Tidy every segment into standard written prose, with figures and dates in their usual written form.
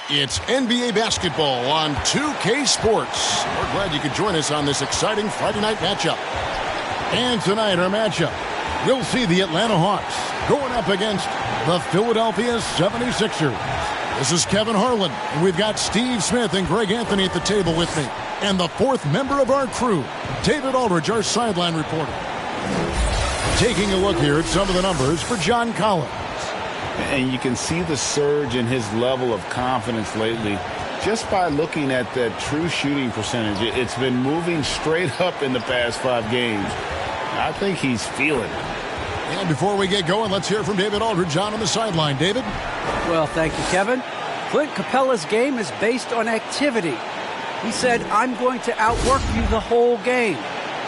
It's NBA basketball on 2K Sports. We're glad you could join us on this exciting Friday night matchup. And tonight, our matchup, we'll see the Atlanta Hawks going up against the Philadelphia 76ers. This is Kevin Harlan, and we've got Steve Smith and Greg Anthony at the table with me. And the fourth member of our crew, David Aldridge, our sideline reporter. Taking a look here at some of the numbers for John Collins. And you can see the surge in his level of confidence lately just by looking at that true shooting percentage. It's been moving straight up in the past 5 games. I think he's feeling it. And before we get going, let's hear from David Aldridge on the sideline. David? Well, thank you, Kevin. Clint Capella's game is based on activity. He said, I'm going to outwork you the whole game.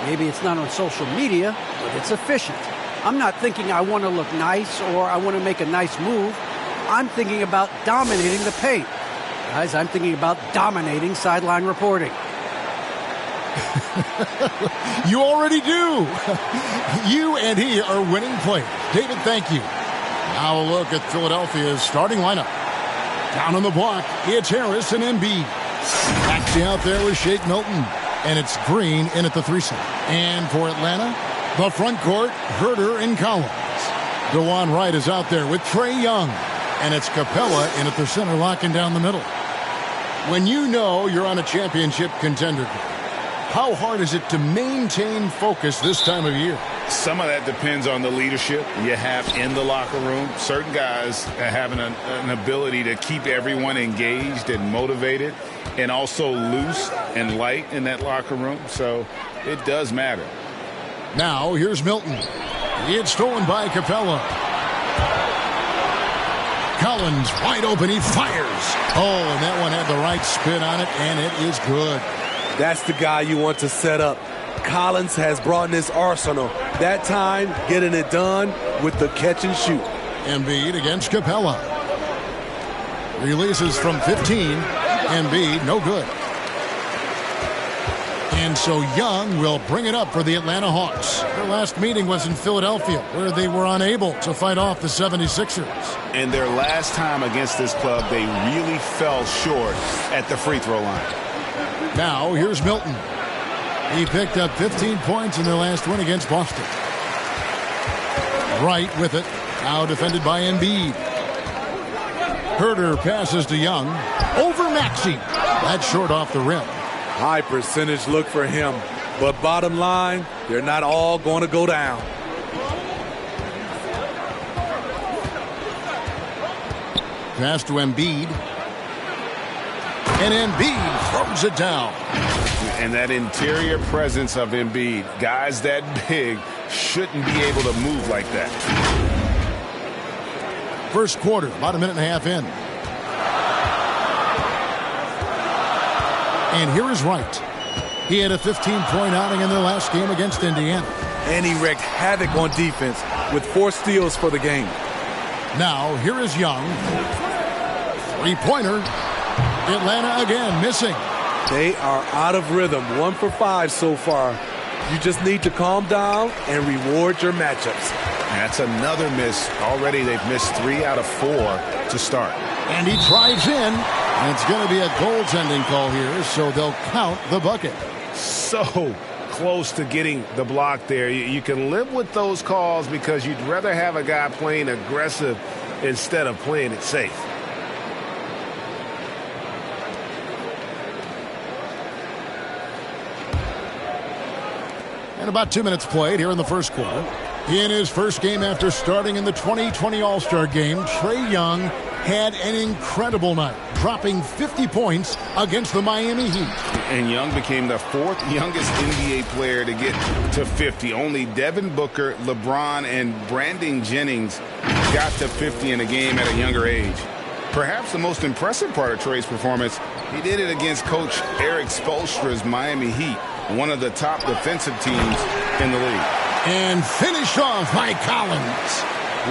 Maybe it's not on social media, but it's efficient. I'm not thinking I want to look nice or I want to make a nice move. I'm thinking about dominating the paint. Guys, I'm thinking about dominating sideline reporting. You already do. You and he are winning players. David, thank you. Now a look at Philadelphia's starting lineup. Down on the block, it's Harris and Embiid. Actually out there with Shake Milton. And it's Green in at the 3 slot. And for Atlanta, the front court, Herter and Collins. DeJuan Wright is out there with Trae Young. And it's Capella in at the center, locking down the middle. When you know you're on a championship contender, how hard is it to maintain focus this time of year? Some of that depends on the leadership you have in the locker room. Certain guys have an ability to keep everyone engaged and motivated and also loose and light in that locker room. So it does matter. Now here's Milton. It's stolen by Capella. Collins wide open. He fires. Oh, and that one had the right spin on it, and it is good. That's the guy you want to set up. Collins has brought in his arsenal. That time, getting it done with the catch and shoot. Embiid against Capella. Releases from 15. Embiid, no good. And so Young will bring it up for the Atlanta Hawks. Their last meeting was in Philadelphia, where they were unable to fight off the 76ers. And their last time against this club, they really fell short at the free throw line. Now, here's Milton. He picked up 15 points in their last win against Boston. Wright with it. Now defended by Embiid. Herter passes to Young. Over Maxey. That's short off the rim. High percentage look for him. But bottom line, they're not all going to go down. Pass to Embiid. And Embiid throws it down. And that interior presence of Embiid, guys that big shouldn't be able to move like that. First quarter, about a minute and a half in. And here is Wright. He had a 15-point outing in their last game against Indiana. And he wreaked havoc on defense with 4 steals for the game. Now, here is Young. 3-pointer. Atlanta again missing. They are out of rhythm. 1 for 5 so far. You just need to calm down and reward your matchups. That's another miss. Already they've missed 3 out of 4 to start. And he drives in. And it's going to be a goaltending call here, so they'll count the bucket. So close to getting the block there. You can live with those calls because you'd rather have a guy playing aggressive instead of playing it safe. And about 2 minutes played here in the first quarter. In his first game after starting in the 2020 All-Star game, Trae Young had an incredible night, dropping 50 points against the Miami Heat. And Young became the 4th youngest NBA player to get to 50. Only Devin Booker, LeBron, and Brandon Jennings got to 50 in a game at a younger age. Perhaps the most impressive part of Trae's performance, he did it against Coach Eric Spoelstra's Miami Heat, one of the top defensive teams in the league. And finished off by Collins.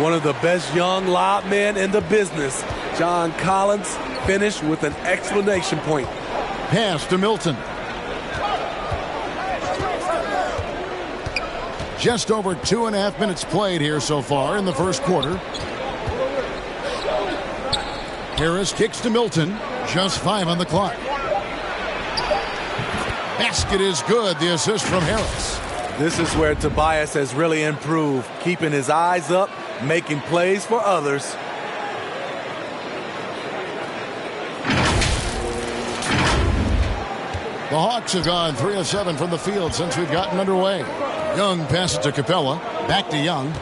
One of the best young lob men in the business. John Collins finished with an exclamation point. Pass to Milton. Just over 2.5 minutes played here so far in the first quarter. Harris kicks to Milton. Just 5 on the clock. Basket is good. The assist from Harris. This is where Tobias has really improved, keeping his eyes up, making plays for others. The Hawks have gone 3 of 7 from the field since we've gotten underway. Young passes to Capella. Back to Young.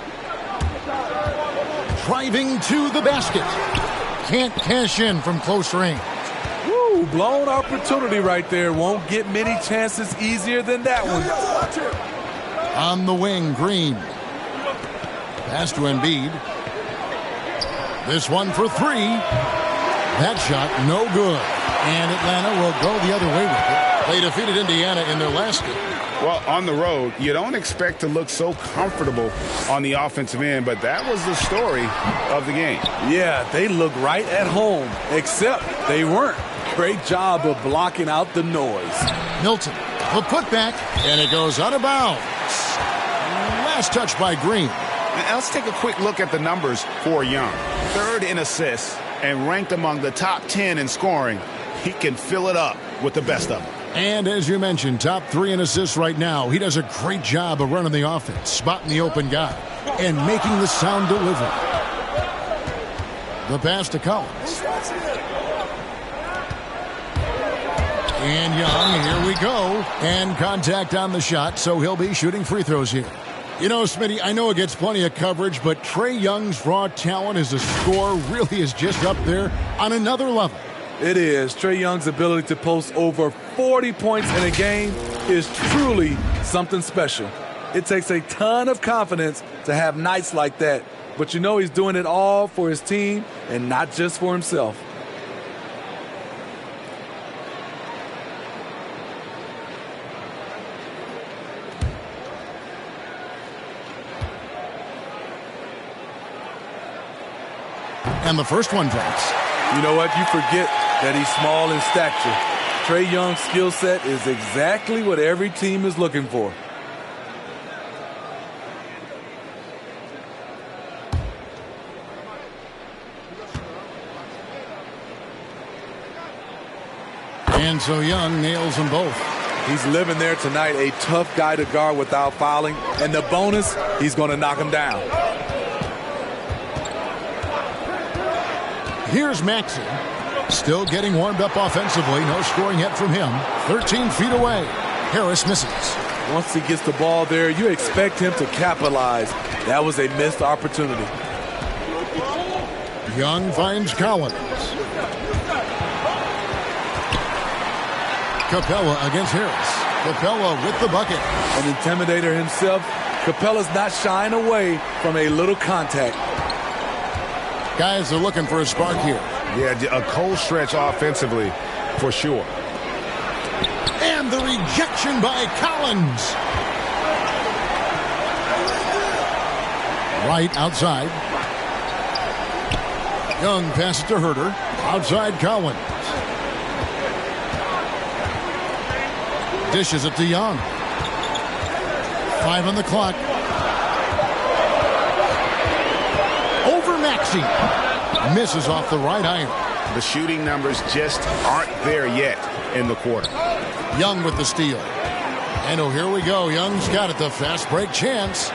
Driving to the basket. Can't cash in from close range. Woo, blown opportunity right there. Won't get many chances easier than that one. On the wing, Green. Pass to Embiid. This one for 3. That shot, no good. And Atlanta will go the other way with it. They defeated Indiana in their last game. Well, on the road, you don't expect to look so comfortable on the offensive end, but that was the story of the game. Yeah, they look right at home, except they weren't. Great job of blocking out the noise. Milton, the putback, and it goes out of bounds. Last touch by Green. Now, let's take a quick look at the numbers for Young. 3rd in assists and ranked among the top 10 in scoring. He can fill it up with the best of them. And as you mentioned, top 3 in assists right now. He does a great job of running the offense, spotting the open guy, and making the sound delivery. The pass to Collins. And Young, here we go. And contact on the shot, so he'll be shooting free throws here. You know, Smitty, I know it gets plenty of coverage, but Trae Young's raw talent as a scorer really is just up there on another level. It is. Trae Young's ability to post over 40 points in a game is truly something special. It takes a ton of confidence to have nights like that, but you know he's doing it all for his team and not just for himself. And the first one drops. You know what? You forget that he's small in stature. Trae Young's skill set is exactly what every team is looking for. And so Young nails them both. He's living there tonight, a tough guy to guard without fouling. And the bonus, he's going to knock him down. Here's Maxey. Still getting warmed up offensively. No scoring yet from him. 13 feet away. Harris misses. Once he gets the ball there, you expect him to capitalize. That was a missed opportunity. Young finds Collins. Capella against Harris. Capella with the bucket. An intimidator himself. Capella's not shying away from a little contact. Guys are looking for a spark here. Yeah, a cold stretch offensively for sure. And the rejection by Collins. Right outside. Young passes to Herter. Outside Collins. Dishes it to Young. 5 on the clock. Over Maxey. Misses off the right iron. The shooting numbers just aren't there yet in the quarter. Young with the steal. And oh, here we go. Young's got it. The fast break chance.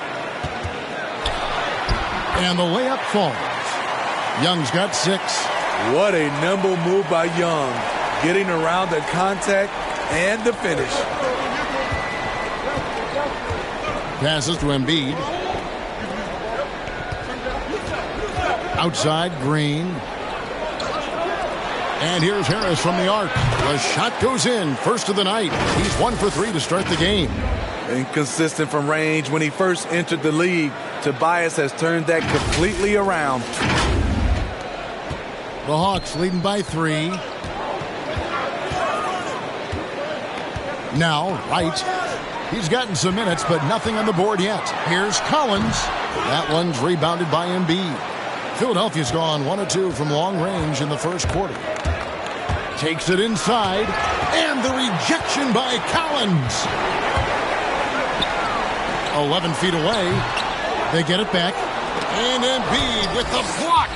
And the layup falls. Young's got 6. What a nimble move by Young. Getting around the contact and the finish. Passes to Embiid. Outside, Green. And here's Harris from the arc. The shot goes in. First of the night. He's 1 for 3 to start the game. Inconsistent from range. When he first entered the league, Tobias has turned that completely around. The Hawks leading by 3. Now, Wright. He's gotten some minutes, but nothing on the board yet. Here's Collins. That one's rebounded by Embiid. Philadelphia's gone 1 of 2 from long range in the first quarter. Takes it inside. And the rejection by Collins. 11 feet away. They get it back. And Embiid with the block.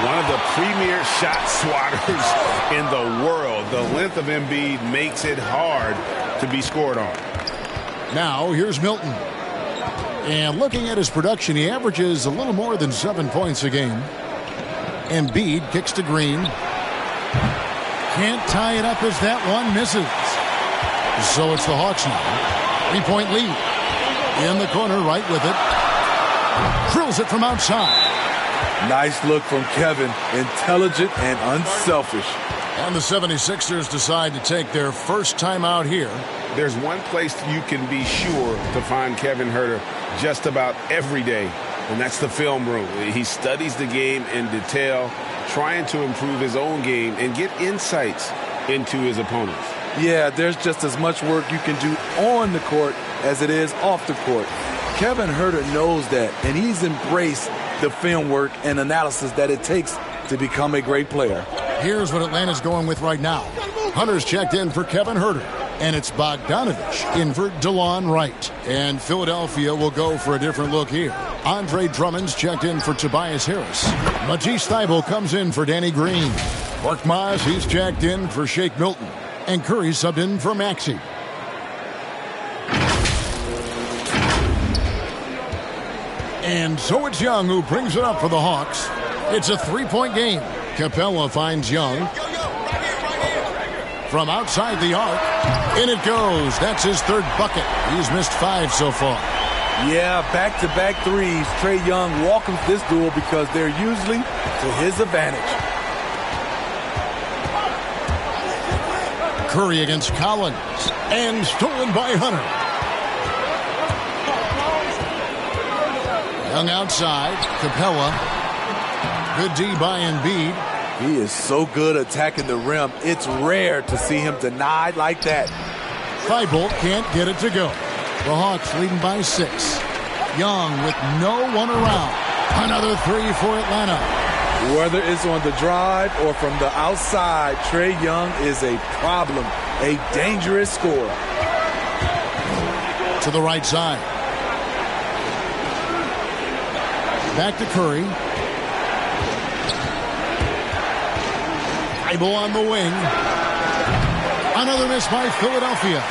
One of the premier shot swatters in the world. The length of Embiid makes it hard to be scored on. Now, here's Milton. And looking at his production, he averages a little more than 7 points a game. Embiid kicks to Green. Can't tie it up as that one misses. So it's the Hawks now. 3-point lead. In the corner, right with it. Drills it from outside. Nice look from Kevin. Intelligent and unselfish. And the 76ers decide to take their first timeout here. There's one place you can be sure to find Kevin Huerter just about every day, and that's the film room. He studies the game in detail, trying to improve his own game and get insights into his opponents. Yeah, there's just as much work you can do on the court as it is off the court. Kevin Huerter knows that, and he's embraced the film work and analysis that it takes to become a great player. Here's what Atlanta's going with right now. Hunter's checked in for Kevin Huerter, and it's Bogdanovich in for DeLon Wright. And Philadelphia will go for a different look here. Andre Drummond's checked in for Tobias Harris. Matisse Thybulle comes in for Danny Green. Korkmaz, he's checked in for Shake Milton. And Curry subbed in for Maxey. And so it's Young who brings it up for the Hawks. It's a 3-point game. Capella finds Young. From outside the arc. In it goes. That's his third bucket. He's missed 5 so far. Yeah, back-to-back threes. Trae Young welcomes this duel because they're usually to his advantage. Curry against Collins. And stolen by Hunter. Young outside. Capella. Good D by Embiid. He is so good attacking the rim. It's rare to see him denied like that. Thybulle can't get it to go. The Hawks leading by 6. Young with no one around. Another 3 for Atlanta. Whether it's on the drive or from the outside, Trae Young is a problem, a dangerous scorer. To the right side. Back to Curry. Thybulle on the wing. Another miss by Philadelphia.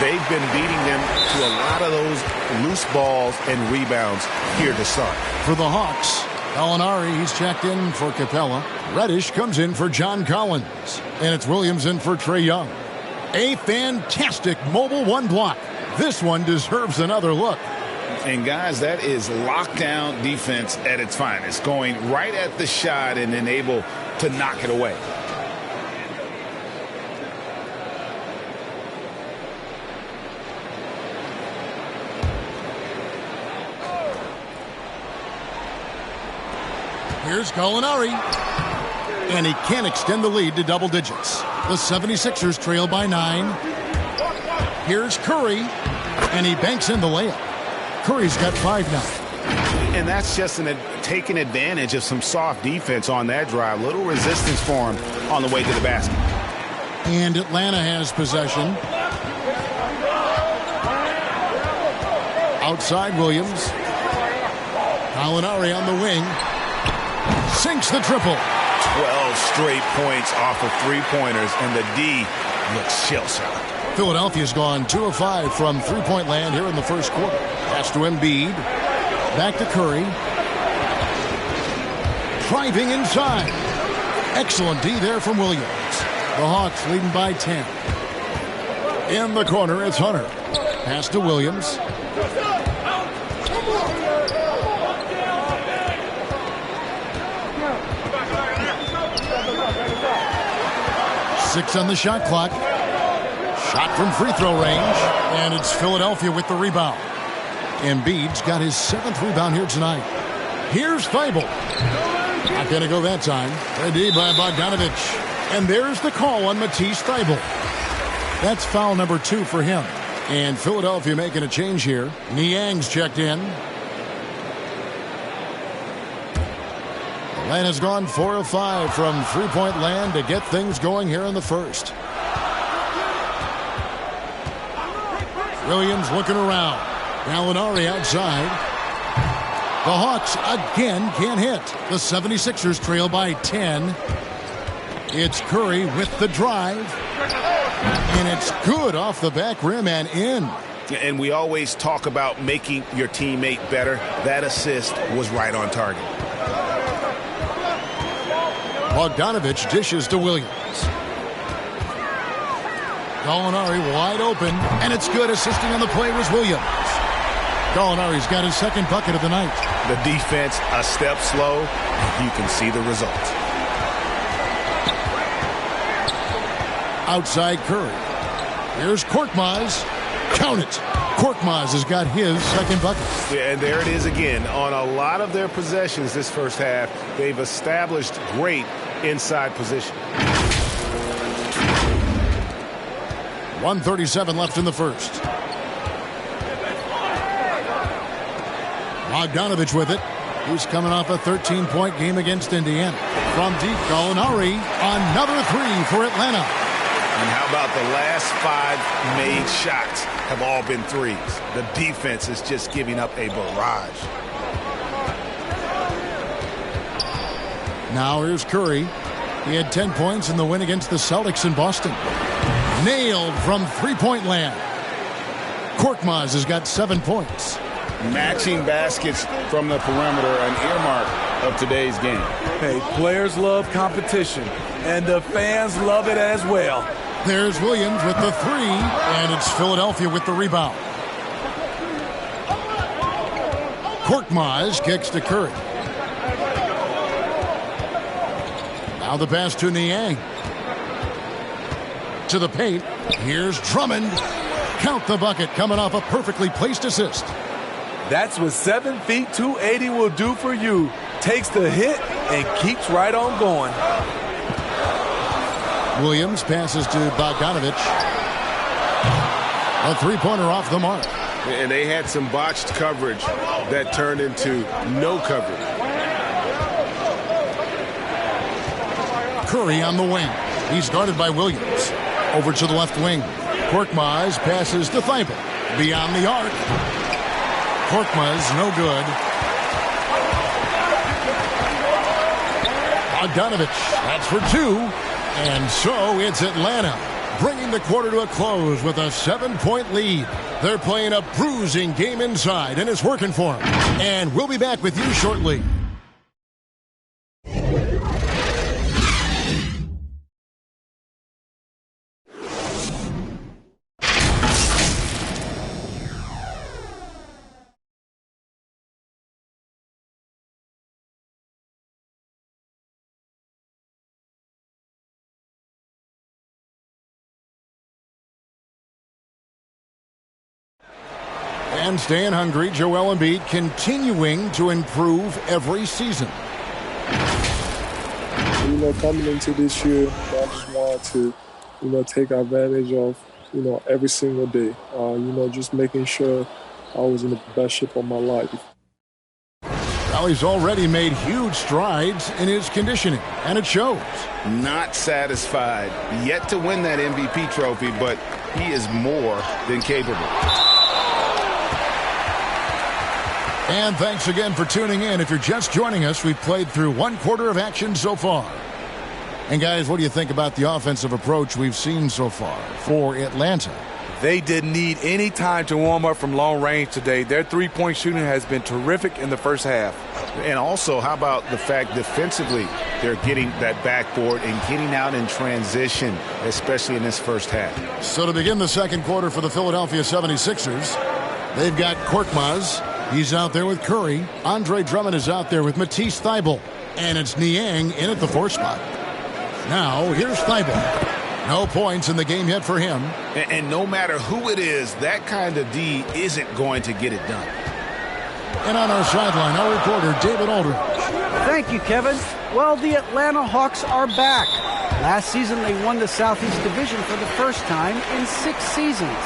They've been beating them to a lot of those loose balls and rebounds here to start. For the Hawks, Gallinari, he's checked in for Capella. Reddish comes in for John Collins. And it's Williams in for Trae Young. A fantastic mobile one block. This one deserves another look. And guys, that is lockdown defense at its finest. Going right at the shot and then able to knock it away. Here's Gallinari. And he can't extend the lead to double digits. The 76ers trail by 9. Here's Curry. And he banks in the layup. Curry's got 5 now. And that's just taking advantage of some soft defense on that drive. Little resistance for him on the way to the basket. And Atlanta has possession. Outside Williams. Gallinari on the wing. Sinks the triple. 12 straight points off of three-pointers, and the D looks shell-shocked. Philadelphia's gone 2 of 5 from three-point land here in the first quarter. Pass to Embiid. Back to Curry. Driving inside. Excellent D there from Williams. The Hawks leading by 10. In the corner, it's Hunter. Pass to Williams. Six on the shot clock. Shot from free throw range. And it's Philadelphia with the rebound. Embiid's got his 7th rebound here tonight. Here's Thybulle. Not going to go that time. A D by Bogdanovich. And there's the call on Matisse Thybulle. That's foul number 2 for him. And Philadelphia making a change here. Niang's checked in. Atlanta's gone 4 of 5 from three-point land to get things going here in the first. Williams looking around. Gallinari outside. The Hawks again can't hit. The 76ers trail by 10. It's Curry with the drive. And it's good off the back rim and in. And we always talk about making your teammate better. That assist was right on target. Bogdanovich dishes to Williams. Gallinari wide open, and it's good. Assisting on the play was Williams. Gallinari's got his second bucket of the night. The defense a step slow, and you can see the result. Outside Curry. Here's Korkmaz. Count it. Korkmaz has got his second bucket. Yeah, and there it is again. On a lot of their possessions this first half, they've established great inside position. 1:37 left in the first. Bogdanovich with it. He's coming off a 13-point game against Indiana. From deep, Gallinari. Another three for Atlanta. And how about the last 5 made shots have all been threes? The defense is just giving up a barrage. Now here's Curry. He had 10 points in the win against the Celtics in Boston. Nailed from three-point land. Korkmaz has got 7 points. Matching baskets from the perimeter, an earmark of today's game. Hey, players love competition, and the fans love it as well. There's Williams with the three, and it's Philadelphia with the rebound. Korkmaz kicks to Curry. Now the pass to Niang. To the paint. Here's Drummond. Count the bucket, coming off a perfectly placed assist. That's what 7 feet 280 will do for you. Takes the hit and keeps right on going. Williams passes to Bogdanovich. A three-pointer off the mark. And they had some botched coverage that turned into no coverage. Curry on the wing. He's guarded by Williams. Over to the left wing. Korkmaz passes to Thibault. Beyond the arc. Korkmaz, no good. Bogdanovich, that's for 2. And so it's Atlanta, bringing the quarter to a close with a 7-point lead. They're playing a bruising game inside, and it's working for them. And we'll be back with you shortly. And staying hungry, Joel Embiid continuing to improve every season. Coming into this year, I just wanted to, take advantage of, every single day. Just making sure I was in the best shape of my life. Well, he's already made huge strides in his conditioning, and it shows. Not satisfied yet to win that MVP trophy, but he is more than capable. And thanks again for tuning in. If you're just joining us, we've played through 1 quarter of action so far. And guys, what do you think about the offensive approach we've seen so far for Atlanta? They didn't need any time to warm up from long range today. Their three-point shooting has been terrific in the first half. And also, how about the fact defensively they're getting that backboard and getting out in transition, especially in this first half. So to begin the second quarter for the Philadelphia 76ers, they've got Korkmaz. He's out there with Curry. Andre Drummond is out there with Matisse Thybulle. And it's Niang in at the 4 spot. Now, here's Thybulle. No points in the game yet for him. And no matter who it is, that kind of D isn't going to get it done. And on our sideline, our reporter, David Aldridge. Thank you, Kevin. Well, the Atlanta Hawks are back. Last season, they won the Southeast Division for the first time in 6 seasons.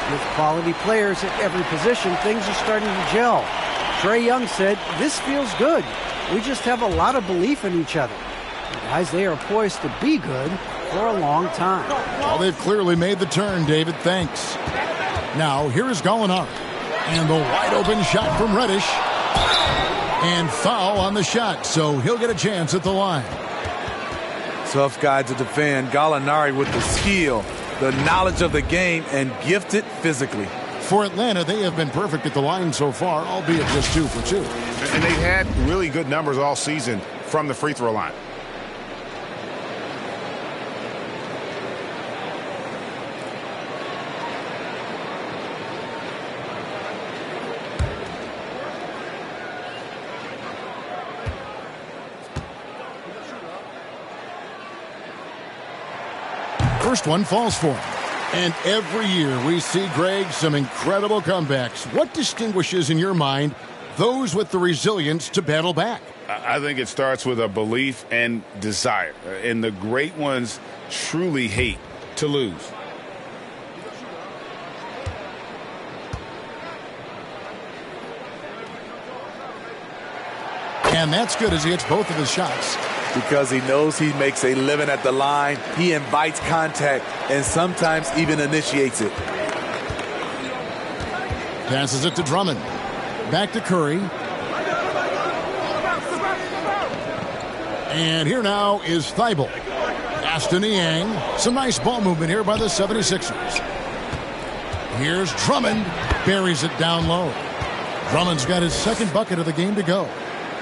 With quality players at every position, things are starting to gel. Trae Young said, "This feels good. We just have a lot of belief in each other." The guys, they are poised to be good for a long time. Well, they've clearly made the turn, David. Thanks. Now, here is Gallinari. And the wide open shot from Reddish. And foul on the shot, so he'll get a chance at the line. Tough guy to defend. Gallinari with the skill, the knowledge of the game, and gifted physically. For Atlanta, they have been perfect at the line so far, albeit just 2 for 2. And they've had really good numbers all season from the free throw line. First one falls for him. And every year we see, Greg, some incredible comebacks. What distinguishes, in your mind, those with the resilience to battle back? I think it starts with a belief and desire. And the great ones truly hate to lose. And that's good as he hits both of his shots. Because he knows he makes a living at the line, he invites contact and sometimes even initiates it. Passes it to Drummond. Back to Curry. And here now is Thibault. Pass to Niang. Some nice ball movement here by the 76ers. Here's Drummond. Buries it down low. Drummond's got his second bucket of the game to go.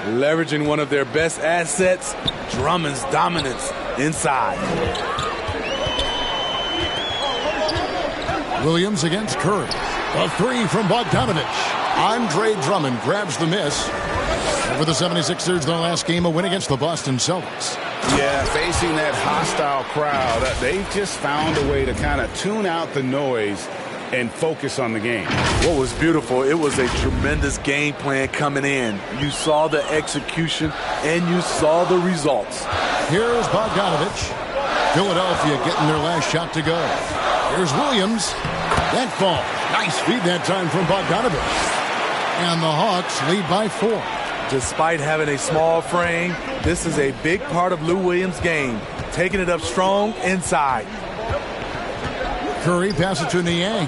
Leveraging one of their best assets, Drummond's dominance inside. Williams against Curry. A three from Bogdanovich. Andre Drummond grabs the miss. For the 76ers, their last game, a win against the Boston Celtics. Yeah, facing that hostile crowd, they've just found a way to kind of tune out the noise and focus on the game. What was beautiful, it was a tremendous game plan coming in. You saw the execution and you saw the results. Here's Bogdanovich. Philadelphia getting their last shot to go. Here's Williams. That fall. Nice feed that time from Bogdanovich. And the Hawks lead by 4. Despite having a small frame, this is a big part of Lou Williams' game. Taking it up strong inside. Curry passes to Niang.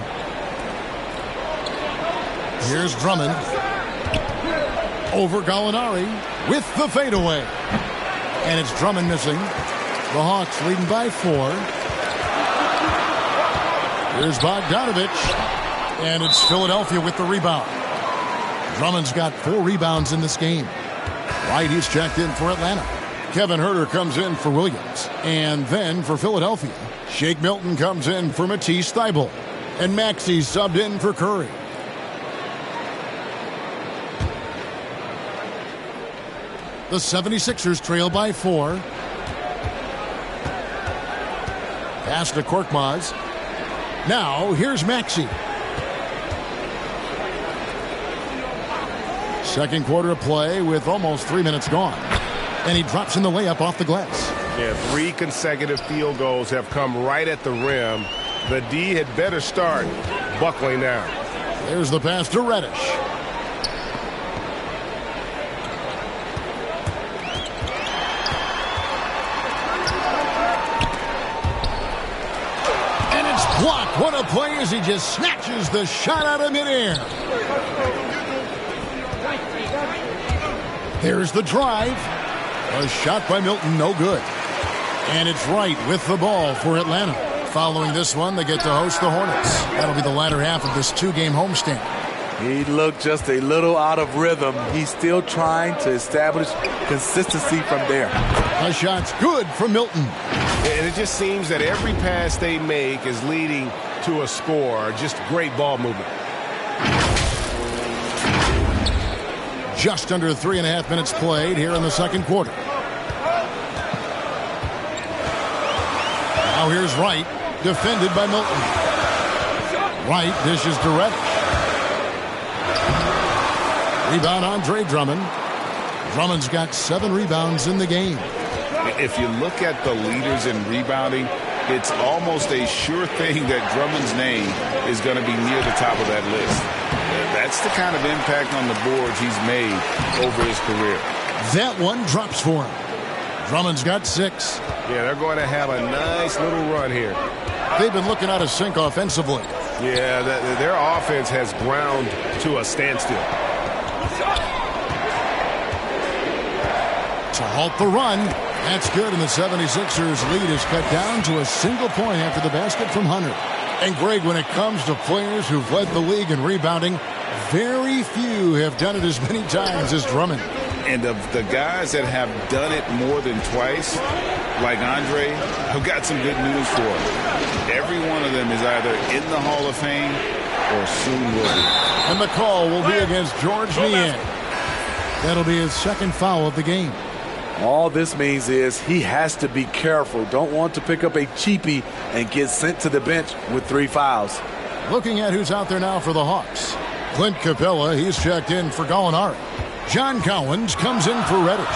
Here's Drummond. Over Gallinari with the fadeaway. And it's Drummond missing. The Hawks leading by 4. Here's Bogdanovich. And it's Philadelphia with the rebound. Drummond's got 4 rebounds in this game. White, he's checked in for Atlanta. Kevin Huerter comes in for Williams. And then for Philadelphia, Shake Milton comes in for Matisse Thybulle. And Maxey subbed in for Curry. The 76ers trail by 4. Pass to Korkmaz. Now, here's Maxey. Second quarter of play with almost 3 minutes gone. And he drops in the layup off the glass. Yeah, 3 consecutive field goals have come right at the rim. The D had better start buckling down. There's the pass to Reddish. And it's blocked. What a play as he just snatches the shot out of midair. There's the drive. A shot by Milton, no good. And it's Wright with the ball for Atlanta. Following this one, they get to host the Hornets. That'll be the latter half of this 2-game homestand. He looked just a little out of rhythm. He's still trying to establish consistency from there. A shot's good from Milton. And it just seems that every pass they make is leading to a score. Just great ball movement. Just under 3.5 minutes played here in the second quarter. Now here's Wright, defended by Milton. Wright dishes to Reddish. Rebound Andre Drummond. Drummond's got 7 rebounds in the game. If you look at the leaders in rebounding, it's almost a sure thing that Drummond's name is going to be near the top of that list. That's the kind of impact on the boards he's made over his career. That one drops for him. Drummond's got 6. Yeah, they're going to have a nice little run here. They've been looking out of sync offensively. Yeah, their offense has ground to a standstill. to halt the run. That's good, and the 76ers lead is cut down to a single point after the basket from Hunter. And Greg, when it comes to players who've led the league in rebounding, very few have done it as many times as Drummond. And of the guys that have done it more than twice, like Andre, I've got some good news for him. Every one of them is either in the Hall of Fame or soon will be. And the call will be against Georges Niang. That'll be his second foul of the game. All this means is he has to be careful. Don't want to pick up a cheapie and get sent to the bench with 3 fouls. Looking at who's out there now for the Hawks. Clint Capella, he's checked in for Gallinari. John Collins comes in for Reddish.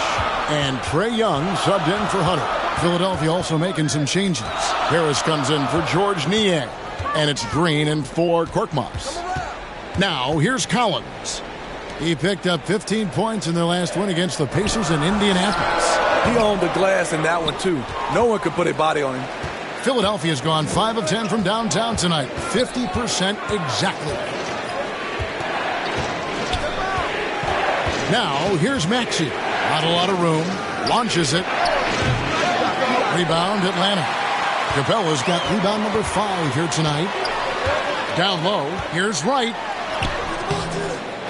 And Trae Young subbed in for Hunter. Philadelphia also making some changes. Harris comes in for Georges Niang. And it's Green in for Korkmaz. Now, here's Collins. He picked up 15 points in their last win against the Pacers in Indianapolis. He owned the glass in that one, too. No one could put a body on him. Philadelphia's gone 5 of 10 from downtown tonight. 50% exactly. Now, here's Maxey. Not a lot of room. Launches it. Rebound, Atlanta. Capella's got rebound number 5 here tonight. Down low, here's Wright.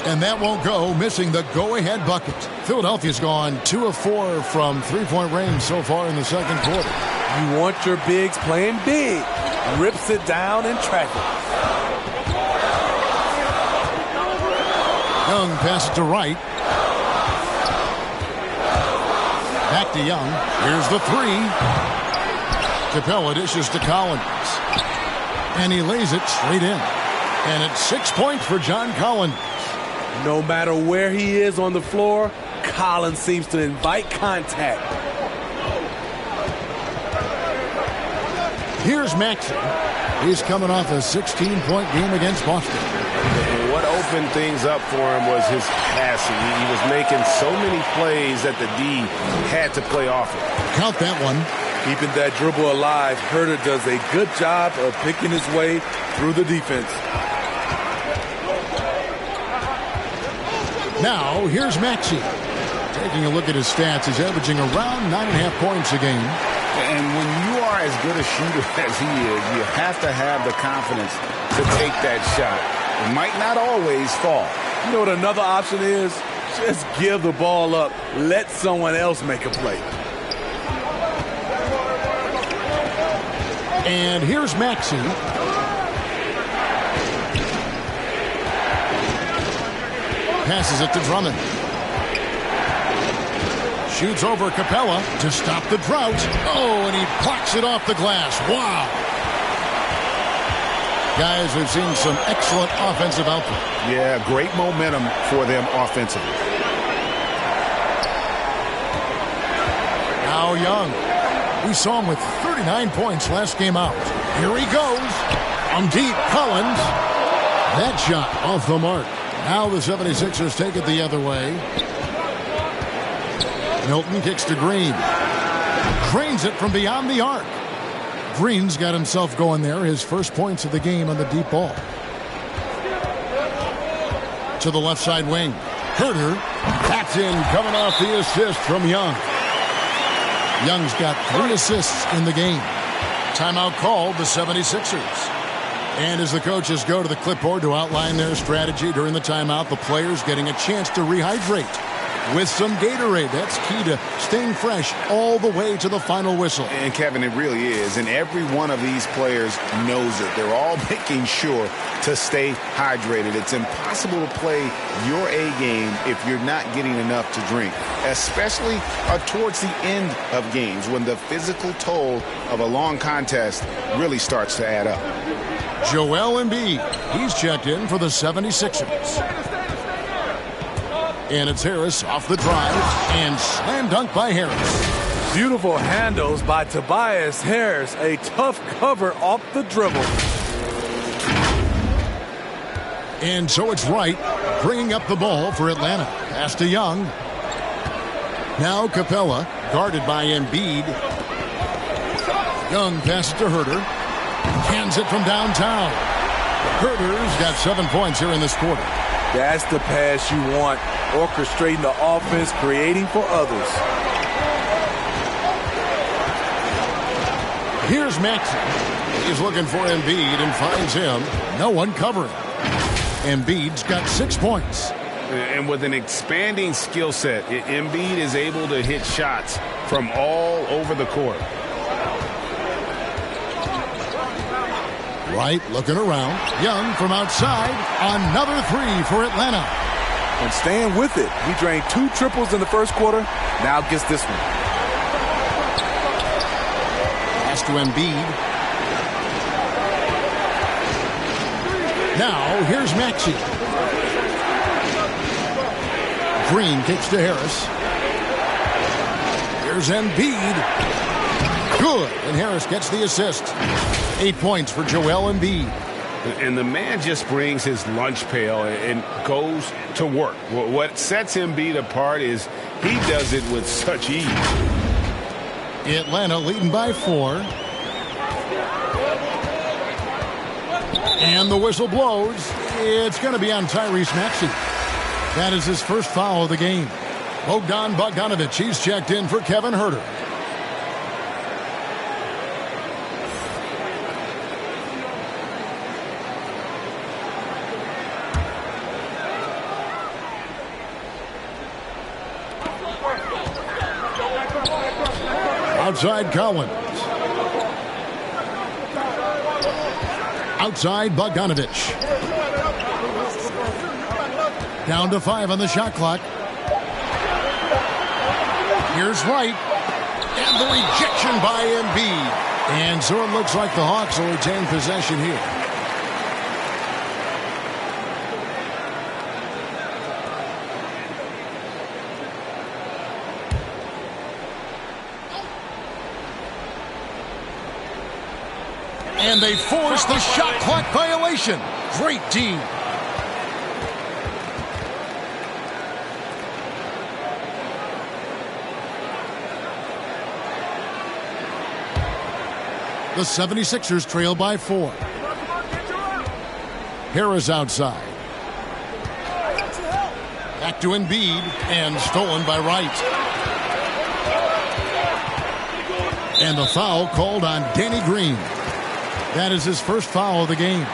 And that won't go, missing the go-ahead bucket. Philadelphia's gone 2 of 4 from three-point range so far in the second quarter. You want your bigs playing big. Rips it down in traffic. Young passes to Wright. Back to Young. Here's the 3. Capella dishes to Collins. And he lays it straight in. And it's 6 points for John Collins. No matter where he is on the floor, Collins seems to invite contact. Here's Maxey. He's coming off a 16-point game against Boston. What opened things up for him was his passing. He was making so many plays that the D had to play off it. Count that one. Keeping that dribble alive, Herter does a good job of picking his way through the defense. Now, here's Maxey. Taking a look at his stats, he's averaging around 9.5 points a game. And when you are as good a shooter as he is, you have to have the confidence to take that shot. It might not always fall. You know what another option is? Just give the ball up. Let someone else make a play. And here's Maxey. Passes it to Drummond. Shoots over Capella to stop the drought. Oh, and he blocks it off the glass. Wow. Guys, we've seen some excellent offensive output. Yeah, great momentum for them offensively. Now Young. We saw him with 39 points last game out. Here he goes. From deep, Collins. That shot off the mark. Now the 76ers take it the other way. Milton kicks to Green. Cranes it from beyond the arc. Green's got himself going there. His first points of the game on the deep ball. To the left side wing. Herter. That's in, coming off the assist from Young. Young's got 3 assists in the game. Timeout called the 76ers. And as the coaches go to the clipboard to outline their strategy during the timeout, the players getting a chance to rehydrate with some Gatorade. That's key to staying fresh all the way to the final whistle. And, Kevin, it really is. And every one of these players knows it. They're all making sure to stay hydrated. It's impossible to play your A game if you're not getting enough to drink, especially towards the end of games when the physical toll of a long contest really starts to add up. Joel Embiid, he's checked in for the 76ers. And it's Harris off the drive and slam dunk by Harris. Beautiful handles by Tobias Harris. A tough cover off the dribble. And so it's Wright bringing up the ball for Atlanta. Pass to Young. Now Capella, guarded by Embiid. Young passes to Herter. Hands it from downtown. Herter's got 7 points here in this quarter. That's the pass you want. Orchestrating the offense, creating for others. Here's Maxey. He's looking for Embiid and finds him. No one covering. Embiid's got 6 points. And with an expanding skill set, Embiid is able to hit shots from all over the court. Wright looking around. Young from outside. Another three for Atlanta. And staying with it. He drained 2 triples in the first quarter. Now gets this one. Pass to Embiid. Now here's Maxey. Green kicks to Harris. Here's Embiid. Good. And Harris gets the assist. 8 points for Joel Embiid. And the man just brings his lunch pail and goes to work. What sets Embiid apart is he does it with such ease. Atlanta leading by 4. And the whistle blows. It's going to be on Tyrese Maxey. That is his first foul of the game. Bogdan Bogdanovic, he's checked in for Kevin Huerter. Outside Collins. Outside Bogdanovic. Down to 5 on the shot clock. Here's Wright. And the rejection by Embiid. And so it looks like the Hawks will retain possession here. And they force the shot clock violation. Great team. The 76ers trail by 4. Harris outside. Back to Embiid and stolen by Wright. And the foul called on Danny Green. That is his first foul of the game.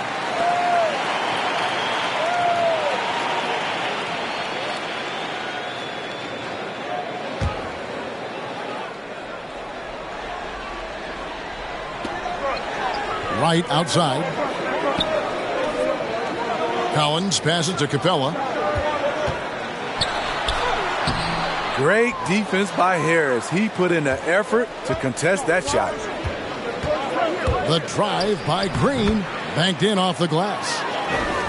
Wright outside. Collins passes to Capella. Great defense by Harris. He put in an effort to contest that shot. The drive by Green, banked in off the glass.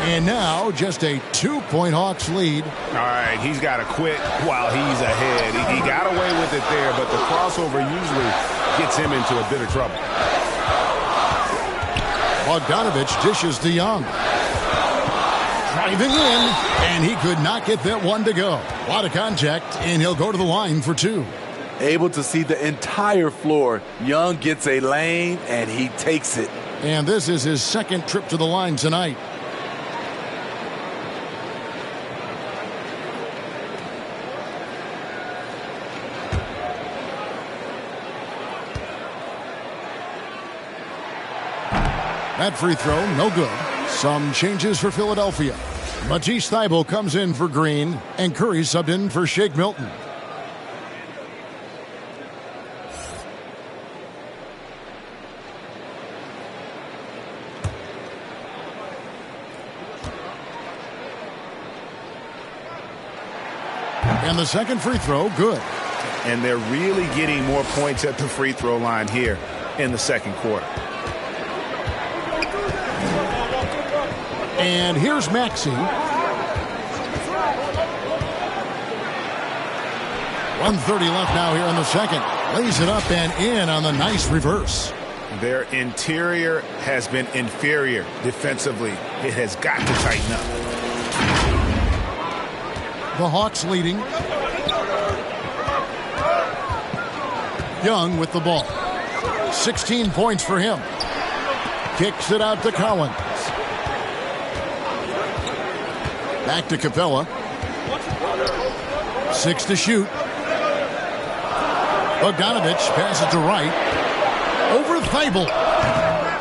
And now just a 2-point Hawks lead. All right, he's got to quit while he's ahead. He got away with it there, but the crossover usually gets him into a bit of trouble. Bogdanovic dishes to Young. Driving in, and he could not get that one to go. A lot of contact, and he'll go to the line for 2. Able to see the entire floor. Young gets a lane, and he takes it. And this is his second trip to the line tonight. That free throw, no good. Some changes for Philadelphia. Matisse Thybulle comes in for Green, and Curry subbed in for Shake Milton. And the second free throw, good. And they're really getting more points at the free throw line here in the second quarter. And here's Maxey. 1:30 left now here in the second. Lays it up and in on the nice reverse. Their interior has been inferior defensively. It has got to tighten up. The Hawks leading. Young with the ball. 16 points for him. Kicks it out to Collins. Back to Capella. 6 to shoot. Bogdanovic passes to Wright. over Thibault.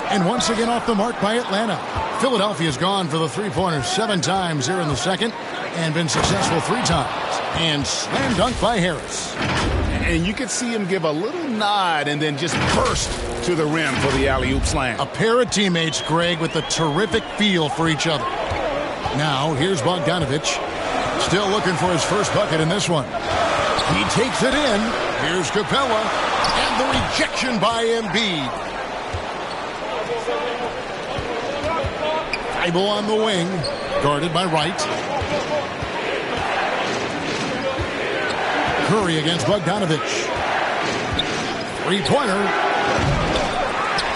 And once again off the mark by Atlanta. Philadelphia's gone for the three-pointers 7 times here in the second and been successful 3 times. And slam dunk by Harris. And you could see him give a little nod and then just burst to the rim for the alley-oop slam. A pair of teammates, Greg, with a terrific feel for each other. Now, here's Bogdanovic. Still looking for his first bucket in this one. He takes it in. Here's Capella. And the rejection by Embiid. Thibault on the wing. Guarded by Wright. Curry against Bogdanovic. Three-pointer.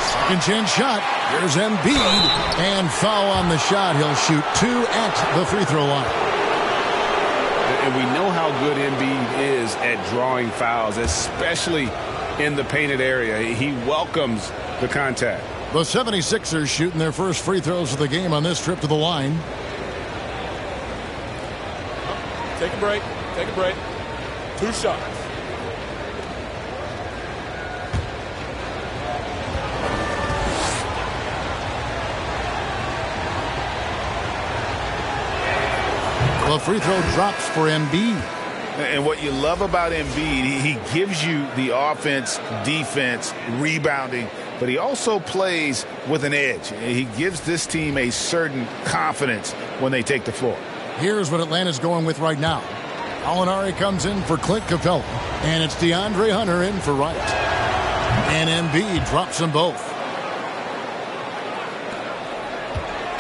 Second chance shot. Here's Embiid. And foul on the shot. He'll shoot 2 at the free throw line. And we know how good Embiid is at drawing fouls, especially in the painted area. He welcomes the contact. The 76ers shooting their first free throws of the game on this trip to the line. Take a break. Take a break. 2 shots. The free throw drops for Embiid. And what you love about Embiid, he gives you the offense, defense, rebounding, but he also plays with an edge. He gives this team a certain confidence when they take the floor. Here's what Atlanta's going with right now. Alinari comes in for Clint Capella, and it's DeAndre Hunter in for Wright. And Embiid drops them both.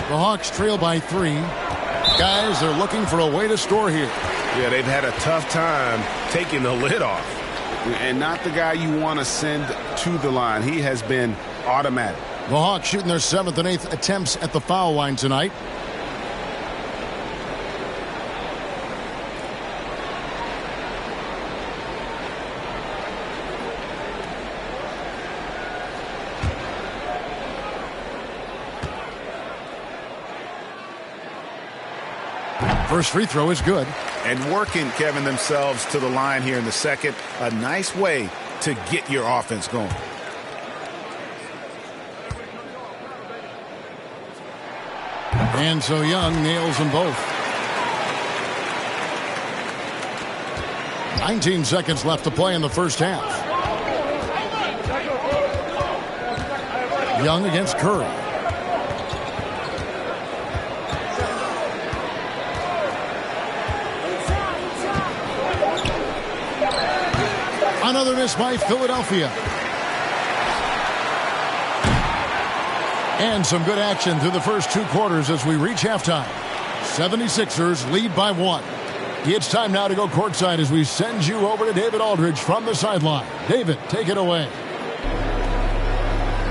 The Hawks trail by 3. Guys, they're looking for a way to score here. Yeah, they've had a tough time taking the lid off. And not the guy you want to send to the line. He has been automatic. The Hawks shooting their 7th and 8th attempts at the foul line tonight. First free throw is good. And working, Kevin, themselves to the line here in the second. A nice way to get your offense going. And so Young nails them both. 19 seconds left to play in the first half. Young against Curry. Another miss by Philadelphia. And some good action through the first 2 quarters as we reach halftime. 76ers lead by 1. It's time now to go courtside as we send you over to David Aldridge from the sideline. David, take it away.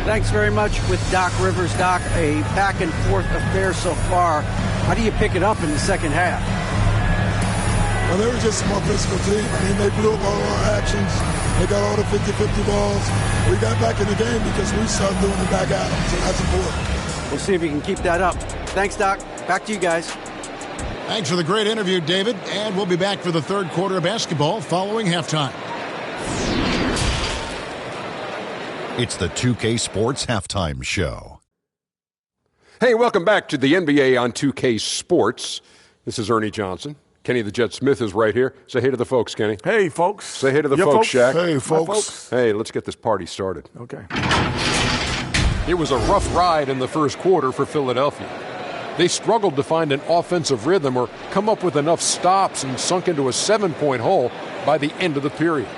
Thanks very much with Doc Rivers. Doc, a back-and-forth affair so far. How do you pick it up in the second half? Well, they were just a more physical team. I mean, they blew up all our actions. They got all the 50-50 balls. We got back in the game because we started doing the back out, so that's important. We'll see if we can keep that up. Thanks, Doc. Back to you guys. Thanks for the great interview, David. And we'll be back for the third quarter of basketball following halftime. It's the 2K Sports Halftime Show. Hey, welcome back to the NBA on 2K Sports. This is Ernie Johnson. Kenny the Jet Smith is right here. Say hey to the folks, Kenny. Hey, folks. Say hey to the folks, Shaq. Hey, folks. Hey, let's get this party started. Okay. It was a rough ride in the first quarter for Philadelphia. They struggled to find an offensive rhythm or come up with enough stops and sunk into a 7-point hole by the end of the period.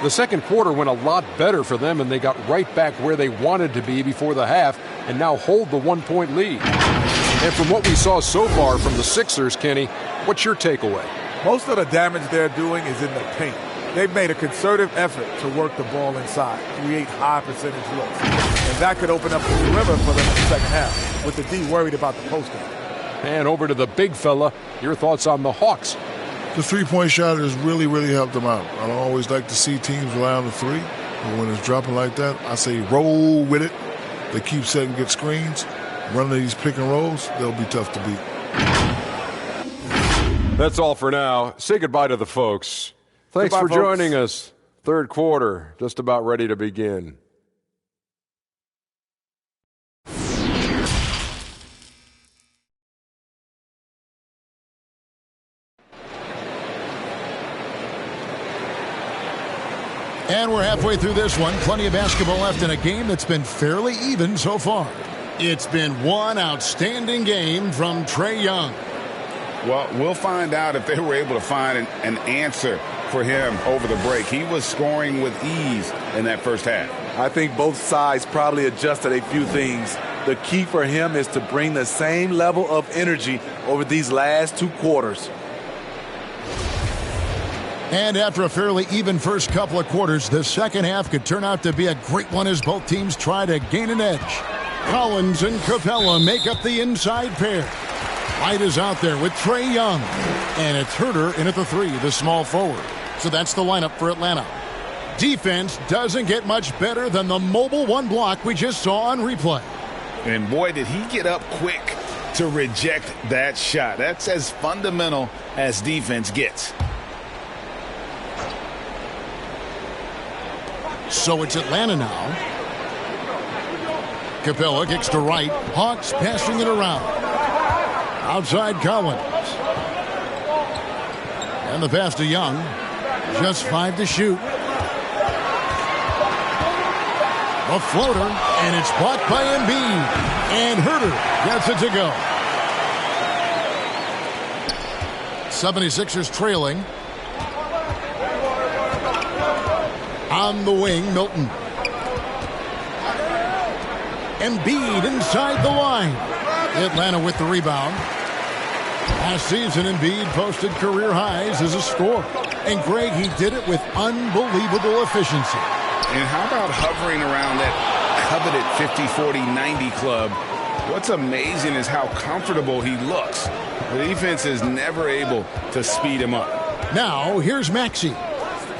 The second quarter went a lot better for them, and they got right back where they wanted to be before the half and now hold the 1-point lead. And from what we saw so far from the Sixers, Kenny, what's your takeaway? Most of the damage they're doing is in the paint. They've made a concerted effort to work the ball inside, create high percentage looks. And that could open up the perimeter for them in the second half, with the D worried about the post game. And over to the big fella, your thoughts on the Hawks? The three-point shot has really, really helped them out. I don't always like to see teams rely on the three, but when it's dropping like that, I say roll with it. They keep setting good screens. Running these pick and rolls, they'll be tough to beat. That's all for now. Say goodbye to the folks. Thanks for joining us. Third quarter, just about ready to begin. And we're halfway through this one. Plenty of basketball left in a game that's been fairly even so far. It's been one outstanding game from Trae Young. Well, we'll find out if they were able to find an answer for him over the break. He was scoring with ease in that first half. I think both sides probably adjusted a few things. The key for him is to bring the same level of energy over these last 2 quarters. And after a fairly even first couple of quarters, the second half could turn out to be a great one as both teams try to gain an edge. Collins and Capella make up the inside pair. White is out there with Trae Young. And it's Huerter in at the 3, the small forward. So that's the lineup for Atlanta. Defense doesn't get much better than the mobile one block we just saw on replay. And boy, did he get up quick to reject that shot. That's as fundamental as defense gets. So it's Atlanta now. Capella kicks to right. Hawks passing it around. Outside Collins. And the pass to Young. Just 5 to shoot. A floater, and it's blocked by Embiid. And Huerter gets it to go. 76ers trailing. On the wing, Milton. Embiid inside the line. Atlanta with the rebound. Last season, Embiid posted career highs as a scorer. And Greg, he did it with unbelievable efficiency. And how about hovering around that coveted 50-40-90 club? What's amazing is how comfortable he looks. The defense is never able to speed him up. Now, here's Maxey.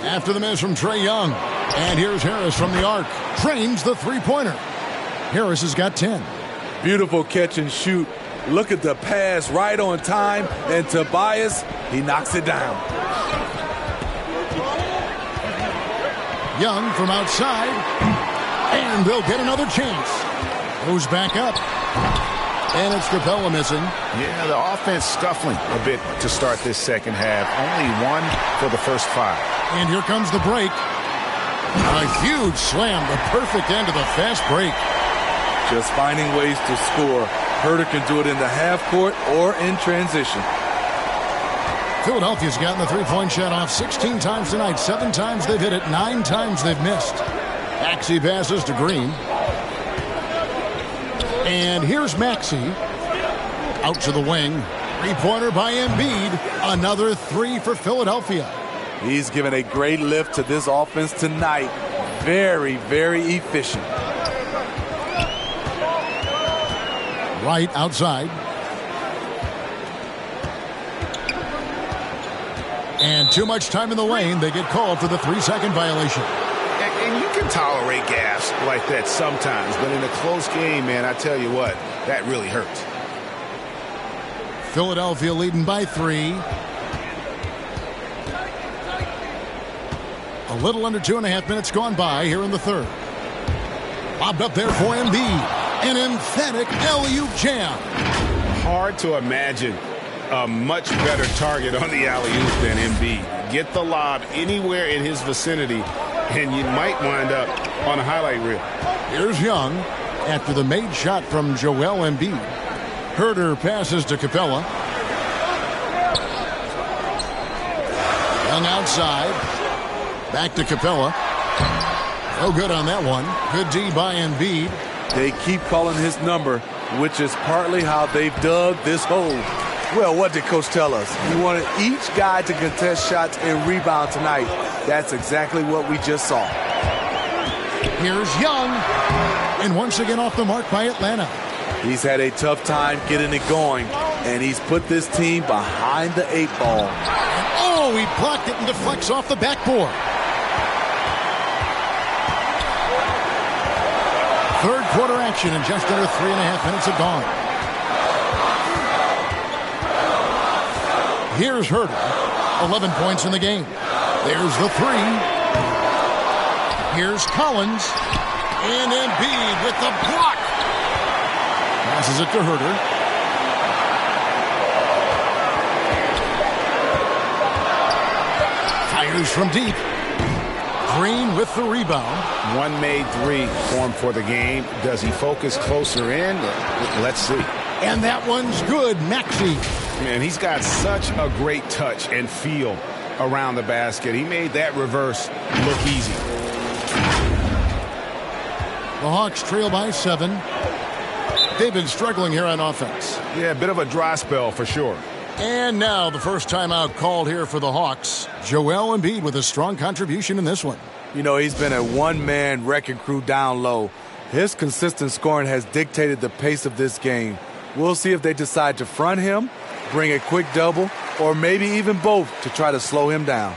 After the miss from Trae Young. And here's Harris from the arc. Trains the three-pointer. Harris has got 10. Beautiful catch and shoot. Look at the pass right on time. And Tobias, he knocks it down. Young from outside. And they'll get another chance. Goes back up. And it's Capella missing. Yeah, the offense scuffling a bit to start this second half. Only 1 for the first 5. And here comes the break. A huge slam, the perfect end of the fast break. Just finding ways to score. Huerter can do it in the half court or in transition. Philadelphia's gotten the three-point shot off 16 times tonight. 7 times they've hit it, 9 times they've missed. Maxey passes to Green. And here's Maxey. Out to the wing. Three-pointer by Embiid. Another 3 for Philadelphia. He's given a great lift to this offense tonight. Very, very efficient. Right outside. And too much time in the lane. They get called for the 3-second violation. And you can tolerate gas like that sometimes, but in a close game, man, I tell you what, that really hurts. Philadelphia leading by 3. A little under 2.5 minutes gone by here in the third. Lobbed up there for Embiid. An emphatic alley-oop jam. Hard to imagine a much better target on the alley-oop than Embiid. Get the lob anywhere in his vicinity, and you might wind up on a highlight reel. Here's Young after the made shot from Joel Embiid. Huerter passes to Capella. Young outside. Back to Capella. No good on that one. Good D by Embiid. They keep calling his number, which is partly how they've dug this hole. Well, what did Coach tell us? He wanted each guy to contest shots and rebound tonight. That's exactly what we just saw. Here's Young. And once again off the mark by Atlanta. He's had a tough time getting it going, and he's put this team behind the 8 ball. Oh, he blocked it and deflects off the backboard. Third quarter action, and just under 3.5 minutes have gone. Here's Huerter, 11 points in the game. There's the 3. Here's Collins, and Embiid with the block. Passes it to Huerter. Fires from deep. Green with the rebound. One made three formed for the game. Does he focus closer in? Let's see. And that one's good. Maxey. Man, he's got such a great touch and feel around the basket. He made that reverse look easy. The Hawks trail by 7. They've been struggling here on offense. Yeah, a bit of a dry spell for sure. And now the first timeout called here for the Hawks. Joel Embiid with a strong contribution in this one. You know, he's been a one-man wrecking crew down low. His consistent scoring has dictated the pace of this game. We'll see if they decide to front him, bring a quick double, or maybe even both to try to slow him down.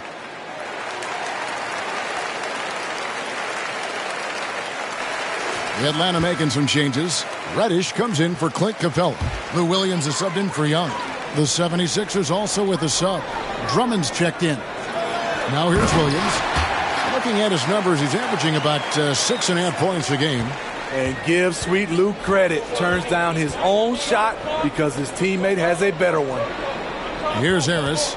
Atlanta making some changes. Reddish comes in for Clint Capella. Lou Williams is subbed in for Young. The 76ers also with a sub. Drummond's checked in. Now here's Williams. Looking at his numbers, he's averaging about 6.5 points a game. And give Sweet Lou credit. Turns down his own shot because his teammate has a better one. Here's Harris,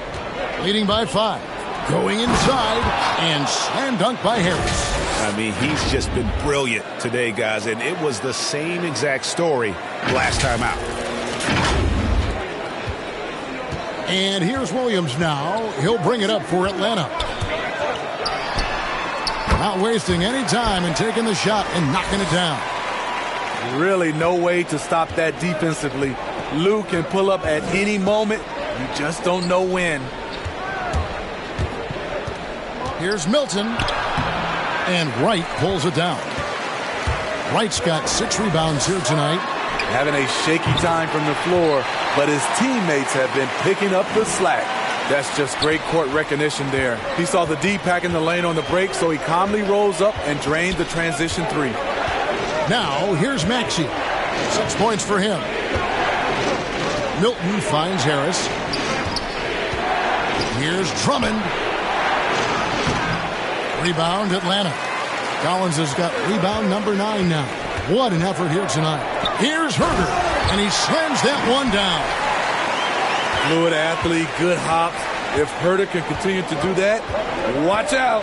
leading by 5. Going inside, and slam dunk by Harris. I mean, he's just been brilliant today, guys, and it was the same exact story last time out. And here's Williams now. He'll bring it up for Atlanta. Not wasting any time and taking the shot and knocking it down. Really no way to stop that defensively. Lou can pull up at any moment. You just don't know when. Here's Milton. And Wright pulls it down. Wright's got 6 rebounds here tonight. Having a shaky time from the floor, but his teammates have been picking up the slack. That's just great court recognition there. He saw the D pack in the lane on the break, so he calmly rolls up and drained the transition 3. Now, here's Maxey. 6 points for him. Milton finds Harris. Here's Drummond. Rebound, Atlanta. Collins has got rebound number 9 now. What an effort here tonight. Here's Herder, and he slams that one down. Fluid athlete, good hops. If Herder can continue to do that, watch out.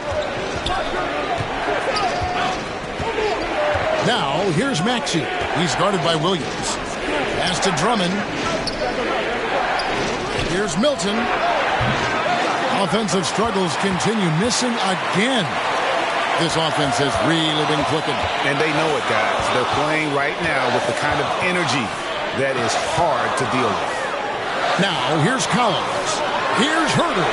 Now, here's Maxey. He's guarded by Williams. Pass to Drummond. Here's Milton. Offensive struggles continue. Missing again. This offense has really been clicking. And they know it, guys. They're playing right now with the kind of energy that is hard to deal with. Now, here's Collins. Here's Herder.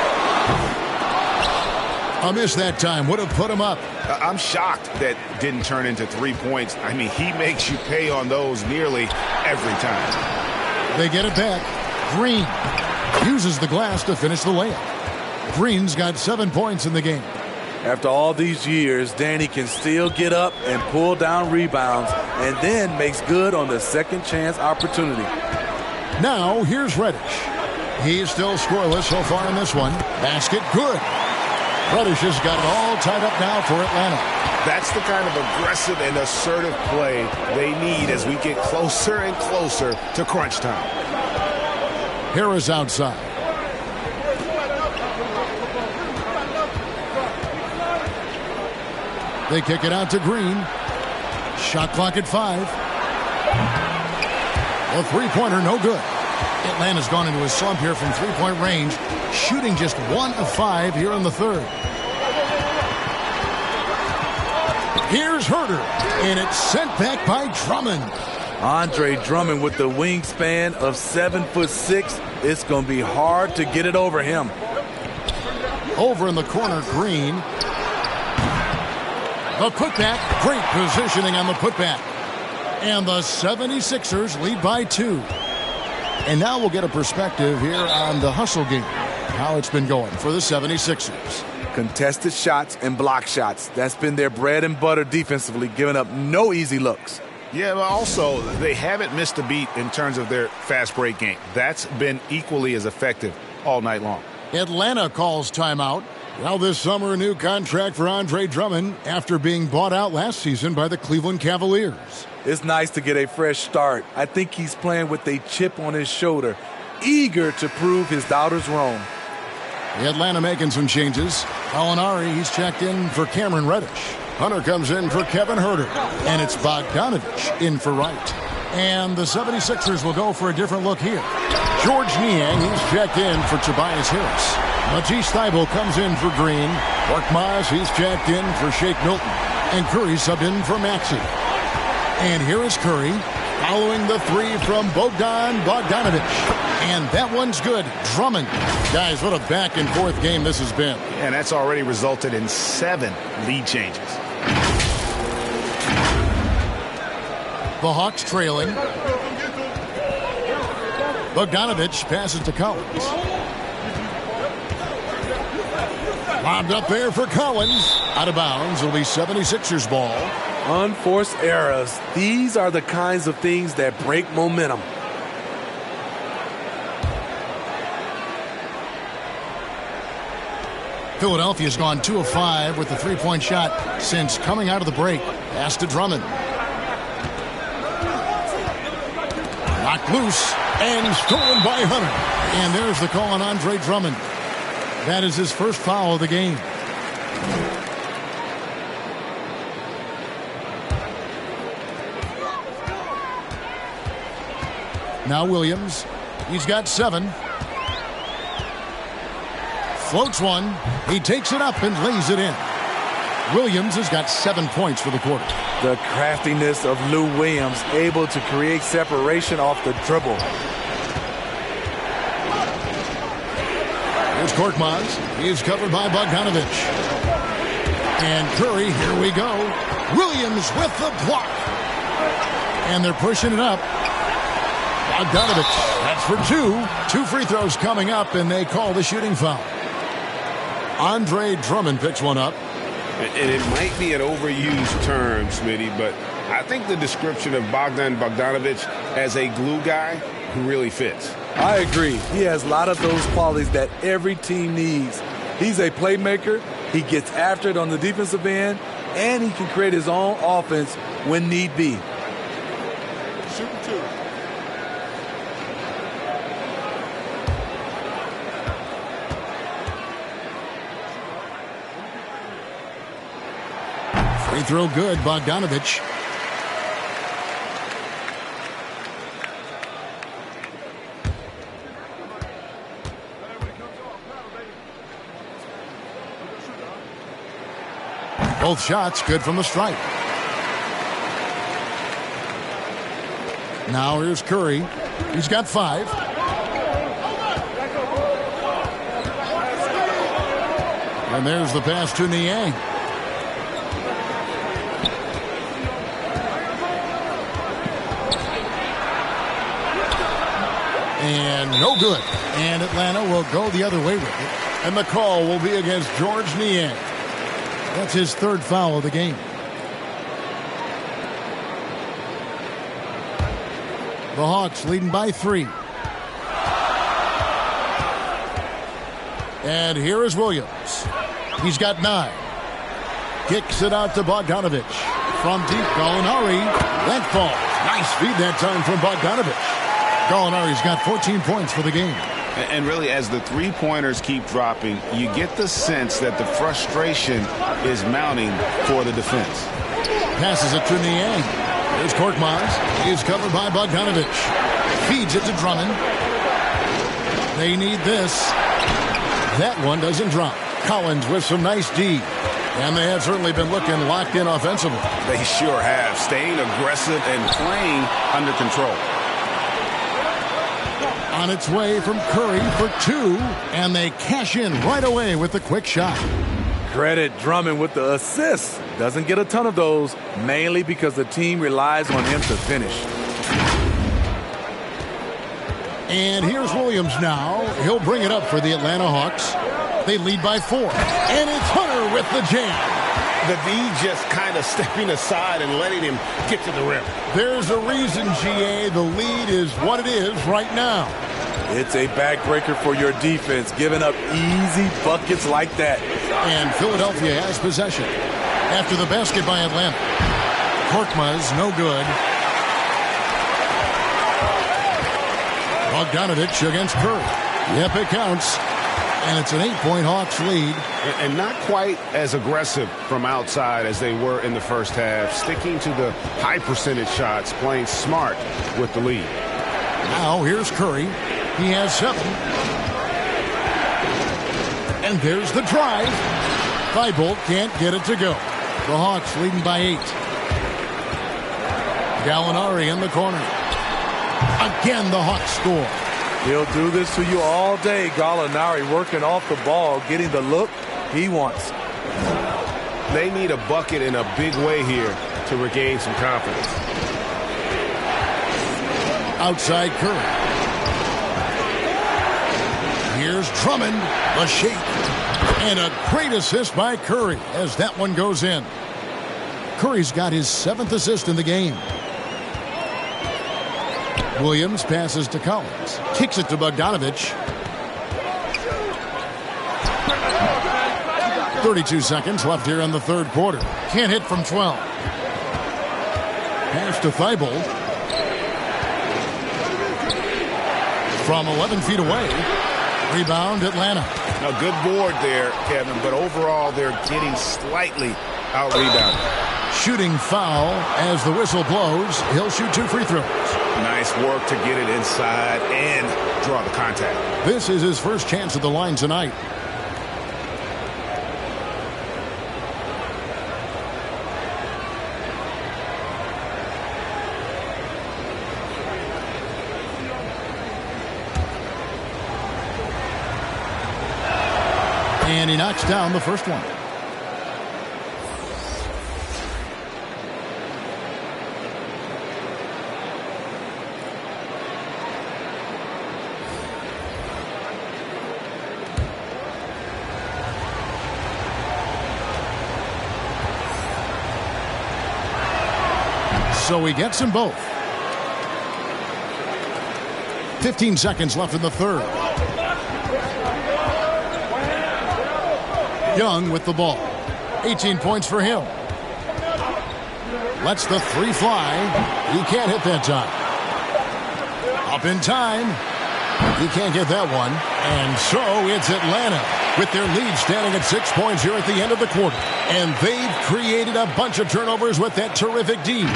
A miss that time. Would have put him up. I'm shocked that didn't turn into 3 points. I mean, he makes you pay on those nearly every time. They get it back. Green uses the glass to finish the layup. Green's got 7 points in the game. After all these years, Danny can still get up and pull down rebounds and then makes good on the second chance opportunity. Now, here's Reddish. He's still scoreless so far in this one. Basket good. Reddish has got it all tied up now for Atlanta. That's the kind of aggressive and assertive play they need as we get closer and closer to crunch time. Harris outside. They kick it out to Green. Shot clock at 5. A three-pointer, no good. Atlanta's gone into a slump here from three-point range, shooting just 1 of 5 here in the third. Here's Herder, and it's sent back by Drummond. Andre Drummond with the wingspan of 7'6". It's going to be hard to get it over him. Over in the corner, Green. The putback, great positioning on the putback. And the 76ers lead by 2. And now we'll get a perspective here on the hustle game, how it's been going for the 76ers. Contested shots and block shots. That's been their bread and butter defensively, giving up no easy looks. Yeah, but also they haven't missed a beat in terms of their fast break game. That's been equally as effective all night long. Atlanta calls timeout. Well, this summer, a new contract for Andre Drummond after being bought out last season by the Cleveland Cavaliers. It's nice to get a fresh start. I think he's playing with a chip on his shoulder, eager to prove his doubters wrong. Atlanta making some changes. Gallinari, he's checked in for Cameron Reddish. Hunter comes in for Kevin Huerter. And it's Bogdanovich in for Wright. And the 76ers will go for a different look here. George Niang, he's checked in for Tobias Harris. Matisse Thybulle comes in for Green. Korkmaz, he's checked in for Shake Milton. And Curry subbed in for Maxey. And here is Curry following the three from Bogdanovich. And that one's good. Drummond. Guys, what a back-and-forth game this has been. And that's already resulted in 7 lead changes. The Hawks trailing. Bogdanovich passes to Collins. Lobbed up there for Collins. Out of bounds. It'll be 76ers ball. Unforced errors. These are the kinds of things that break momentum. Philadelphia's gone 2 of 5 with the three-point shot since coming out of the break. Pass to Drummond. Knocked loose and stolen by Hunter. And there's the call on Andre Drummond. That is his first foul of the game. Now Williams. He's got 7. Floats one. He takes it up and lays it in. Williams has got 7 points for the quarter. The craftiness of Lou Williams, able to create separation off the dribble. Here's Korkmaz. He's covered by Bogdanovich. And Curry, here we go. Williams with the block. And they're pushing it up. Bogdanovich, that's for 2. 2 free throws coming up, and they call the shooting foul. Andre Drummond picks one up. And it might be an overused term, Smitty, but I think the description of Bogdan Bogdanovich as a glue guy who really fits. I agree. He has a lot of those qualities that every team needs. He's a playmaker. He gets after it on the defensive end, and he can create his own offense when need be. Shooting 2. Free throw good, Bogdanovich. Both shots good from the stripe. Now here's Curry. He's got 5. And there's the pass to Niang. And no good. And Atlanta will go the other way with it. And the call will be against George Niang. That's his 3rd foul of the game. The Hawks leading by 3. And here is Williams. He's got 9. Kicks it out to Bogdanovich. From deep, Gallinari. That falls. Nice feed that time from Bogdanovich. Gallinari's got 14 points for the game. And really, as the three-pointers keep dropping, you get the sense that the frustration is mounting for the defense. Passes it to Niang. Here's Korkmaz. He's covered by Bogdanovich. Feeds it to Drummond. They need this. That one doesn't drop. Collins with some nice D. And they have certainly been looking locked in offensively. They sure have, staying aggressive and playing under control. On its way from Curry for 2, and they cash in right away with the quick shot. Credit Drummond with the assist. Doesn't get a ton of those, mainly because the team relies on him to finish. And here's Williams now. He'll bring it up for the Atlanta Hawks. They lead by 4. And it's Hunter with the jam. The D just kind of stepping aside and letting him get to the rim. There's a reason, GA, the lead is what it is right now. It's a backbreaker for your defense, giving up easy buckets like that. And Philadelphia has possession. After the basket by Atlanta. Korkmaz, no good. Bogdanovich against Curry. Yep, it counts. And it's an 8-point Hawks lead. And not quite as aggressive from outside as they were in the first half. Sticking to the high percentage shots, playing smart with the lead. Now here's Curry. He has 7. And there's the drive. Thibault can't get it to go. The Hawks leading by 8. Gallinari in the corner. Again, the Hawks score. He'll do this to you all day. Gallinari working off the ball, getting the look he wants. They need a bucket in a big way here to regain some confidence. Outside Curry. Here's Drummond, the shake. And a great assist by Curry as that one goes in. Curry's got his 7th assist in the game. Williams passes to Collins. Kicks it to Bogdanovich. 32 seconds left here in the third quarter. Can't hit from 12. Pass to Thibault. From 11 feet away. Rebound Atlanta. A good board there, Kevin, but overall they're getting slightly out-rebounded. Shooting foul as the whistle blows. He'll shoot 2 free throws. Nice work to get it inside and draw the contact. This is his first chance at the line tonight. And he knocks down the first one. So he gets them both. 15 seconds left in the third. Young with the ball. 18 points for him. Lets the 3 fly. He can't hit that time. Up in time. He can't get that one. And so it's Atlanta with their lead standing at 6 points here at the end of the quarter. And they've created a bunch of turnovers with that terrific D.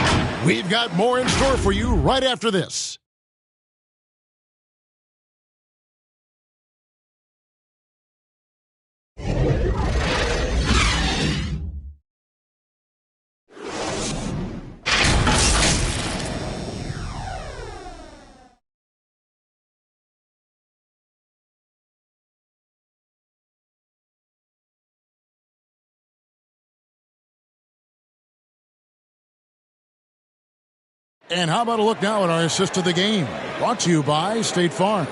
We've got more in store for you right after this. And how about a look now at our assist of the game? Brought to you by State Farm.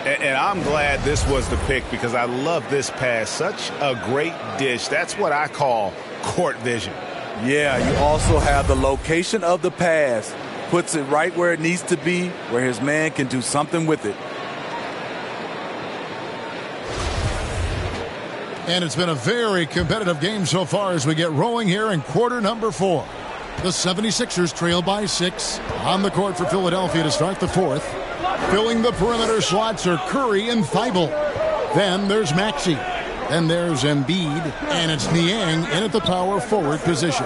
And I'm glad this was the pick because I love this pass. Such a great dish. That's what I call court vision. Yeah, you also have the location of the pass. Puts it right where it needs to be, where his man can do something with it. And it's been a very competitive game so far as we get rolling here in quarter number 4. The 76ers trail by 6. On the court for Philadelphia to start the fourth. Filling the perimeter slots are Curry and Thibault. Then there's Maxey. Then there's Embiid. And it's Niang in at the power forward position.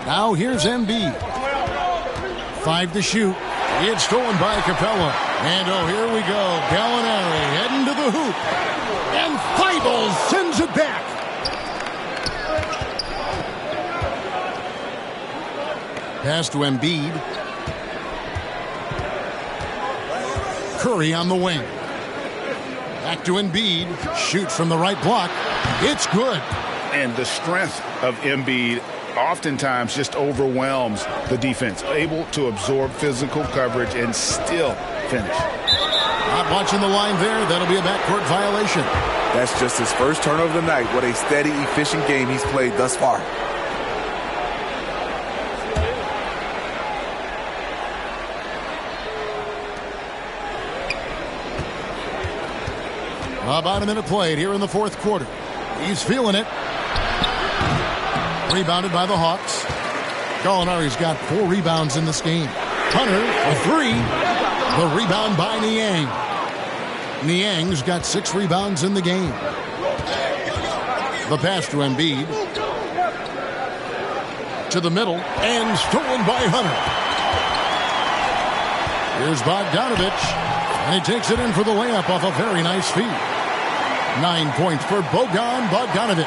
Now here's Embiid. 5 to shoot. It's stolen by Capella. And oh, here we go. Gallinari heading to the hoop. And Thibault sends it back. Pass to Embiid. Curry on the wing. Back to Embiid. Shoots from the right block. It's good. And the strength of Embiid oftentimes just overwhelms the defense. Able to absorb physical coverage and still finish. Not watching the line there. That'll be a backcourt violation. That's just his first turnover of the night. What a steady, efficient game he's played thus far. About a minute played here in the fourth quarter. He's feeling it. Rebounded by the Hawks. Gallinari's got 4 rebounds in this game. Hunter, a 3. The rebound by Niang. Niang's got 6 rebounds in the game. The pass to Embiid. To the middle, and stolen by Hunter. Here's Bogdanovich, and he takes it in for the layup off a very nice feed. 9 points for Bojan Bogdanovich.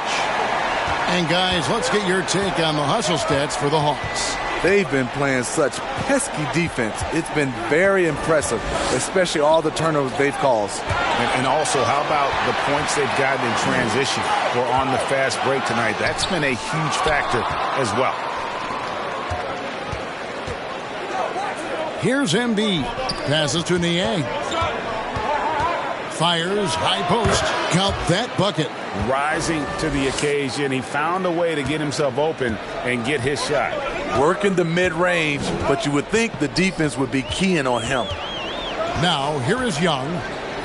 And guys, let's get your take on the hustle stats for the Hawks. They've been playing such pesky defense. It's been very impressive, especially all the turnovers they've caused. And also, how about the points they've gotten in transition or on the fast break tonight? That's been a huge factor as well. Here's Embiid. Passes to Niang. Fires, high post. Count that bucket. Rising to the occasion. He found a way to get himself open and get his shot. Working the mid-range, but you would think the defense would be keying on him. Now, here is Young.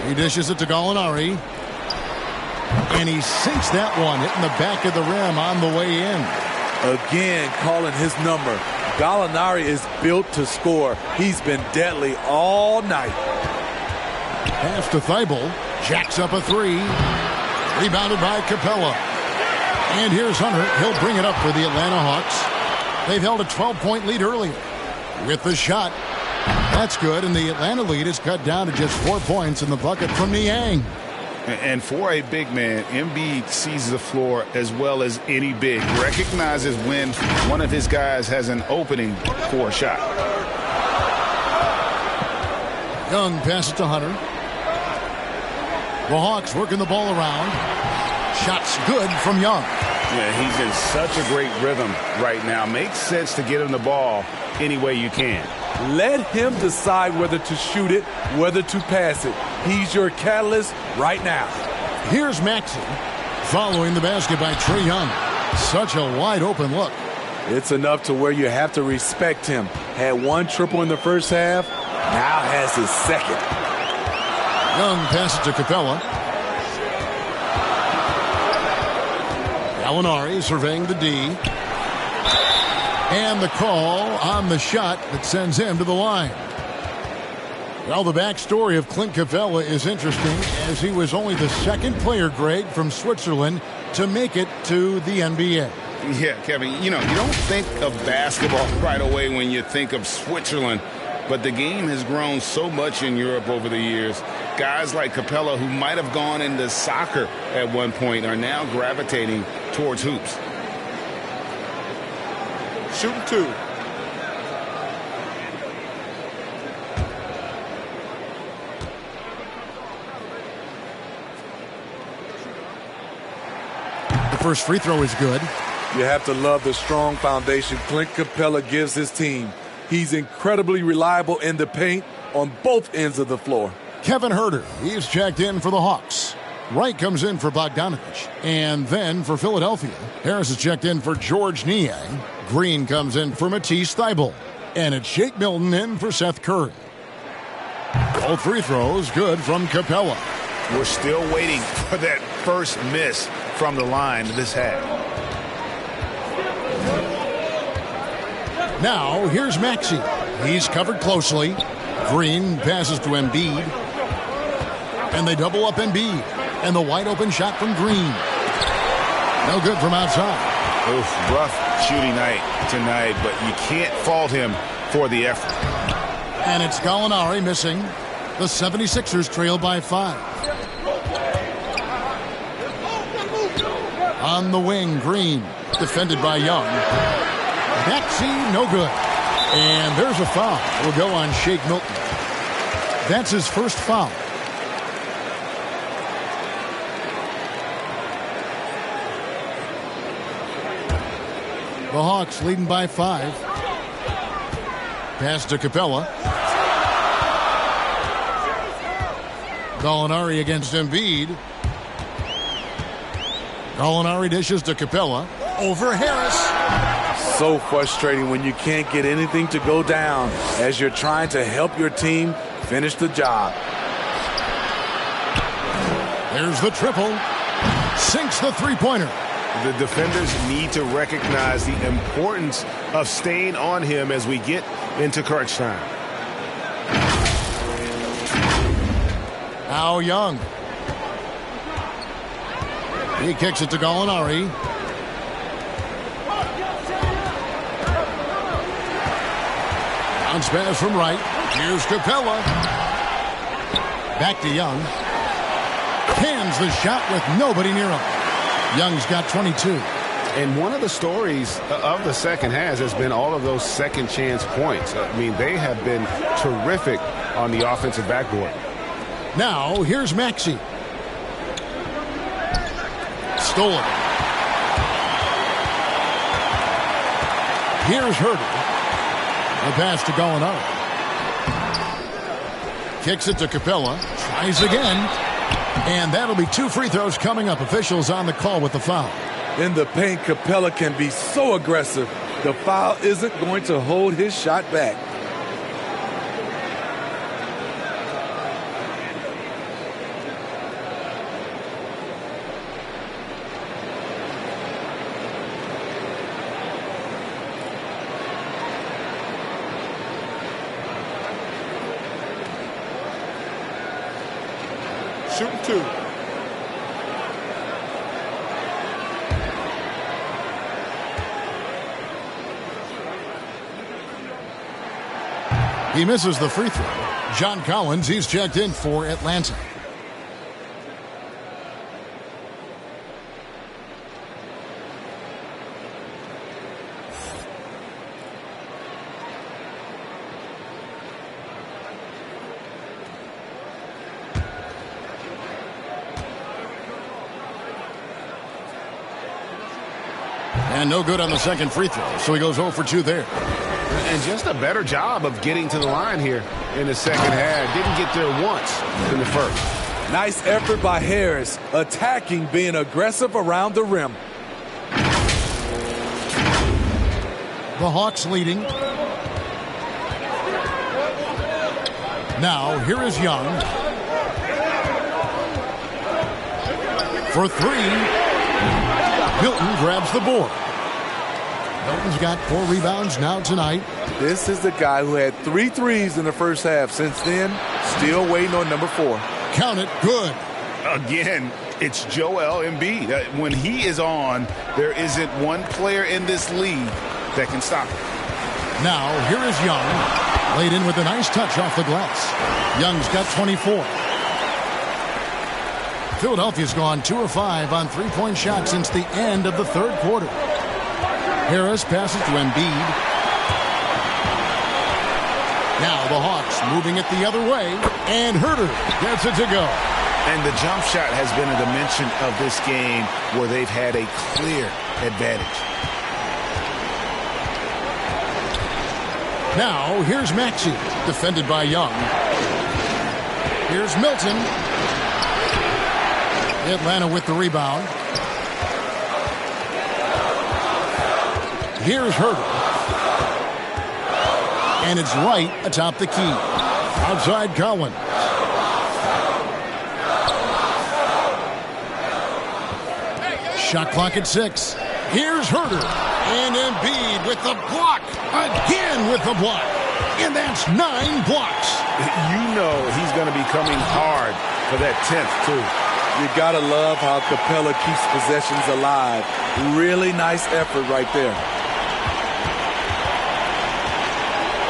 He dishes it to Gallinari. And he sinks that one, hitting the back of the rim on the way in. Again, calling his number. Gallinari is built to score. He's been deadly all night. Pass to Thibault. Jacks up a 3. Rebounded by Capella. And here's Hunter. He'll bring it up for the Atlanta Hawks. They've held a 12-point lead earlier. With the shot. That's good, and the Atlanta lead is cut down to just 4 points in the bucket from Niang. And for a big man, Embiid sees the floor as well as any big. Recognizes when one of his guys has an opening for a shot. Young passes to Hunter. The Hawks working the ball around. Shots good from Young. Yeah, he's in such a great rhythm right now. Makes sense to get him the ball any way you can. Let him decide whether to shoot it, whether to pass it. He's your catalyst right now. Here's Maxey following the basket by Trae Young. Such a wide open look. It's enough to where you have to respect him. Had 1 triple in the first half, now has his second. Young passes to Capella. Gallinari surveying the D. And the call on the shot that sends him to the line. Well, the backstory of Clint Capella is interesting, as he was only the second player, Greg, from Switzerland to make it to the NBA. Yeah, Kevin, you don't think of basketball right away when you think of Switzerland, but the game has grown so much in Europe over the years. Guys like Capella, who might have gone into soccer at one point, are now gravitating towards hoops. Shooting 2. The first free throw is good. You have to love the strong foundation Clint Capella gives his team. He's incredibly reliable in the paint on both ends of the floor. Kevin Huerter, he's checked in for the Hawks. Wright comes in for Bogdanovich. And then for Philadelphia, Harris is checked in for George Niang. Green comes in for Matisse Thybulle. And it's Shake Milton in for Seth Curry. Both free throws good from Capella. We're still waiting for that first miss from the line this half. Now, here's Maxey. He's covered closely. Green passes to Embiid. And they double up Embiid. And the wide open shot from Green. No good from outside. Oof, rough shooting night tonight, but you can't fault him for the effort. And it's Gallinari missing. The 76ers trail by 5. On the wing, Green, defended by Young. Maxey, no good. And there's a foul. Will go on Shake Milton. That's his first foul. The Hawks leading by 5. Pass to Capella. Gallinari against Embiid. Gallinari dishes to Capella. Over Harris. So frustrating when you can't get anything to go down as you're trying to help your team finish the job. There's the triple. Sinks the three-pointer. The defenders need to recognize the importance of staying on him as we get into crunch time. Now Young. He kicks it to Gallinari. Bounce pass from right. Here's Capella. Back to Young. Cans the shot with nobody near him. Young's got 22. And one of the stories of the second half has been all of those second chance points. I mean, they have been terrific on the offensive backboard. Now, here's Maxey. Stolen. Here's Herder. The pass to Gallinari. Kicks it to Capella. Tries again. And that'll be 2 free throws coming up. Officials on the call with the foul. In the paint, Capella can be so aggressive. The foul isn't going to hold his shot back. Shooting 2. He misses the free throw. John Collins, he's checked in for Atlanta. And no good on the second free throw, so he goes 0 for 2 there. And just a better job of getting to the line here in the second half. Didn't get there once in the first. Nice effort by Harris, attacking, being aggressive around the rim. The Hawks leading. Now, here is Young. For 3. Milton grabs the board. Milton's got 4 rebounds now tonight. This is the guy who had 3 threes in the first half. Since then, still waiting on number 4. Count it, good. Again, it's Joel Embiid. When he is on, there isn't one player in this league that can stop him. Now, here is Young. Laid in with a nice touch off the glass. Young's got 24. Philadelphia's gone 2 of 5 on three-point shots since the end of the third quarter. Harris passes to Embiid. Now the Hawks moving it the other way, and Herder gets it to go. And the jump shot has been a dimension of this game where they've had a clear advantage. Now here's Maxey, defended by Young. Here's Milton. Atlanta with the rebound. Here's Herder. And it's right atop the key. Outside Collins. Shot clock at 6. Here's Herder. And Embiid with the block. Again with the block. And that's 9 blocks. You know he's going to be coming hard for that 10th, too. You got to love how Capella keeps possessions alive. Really nice effort right there.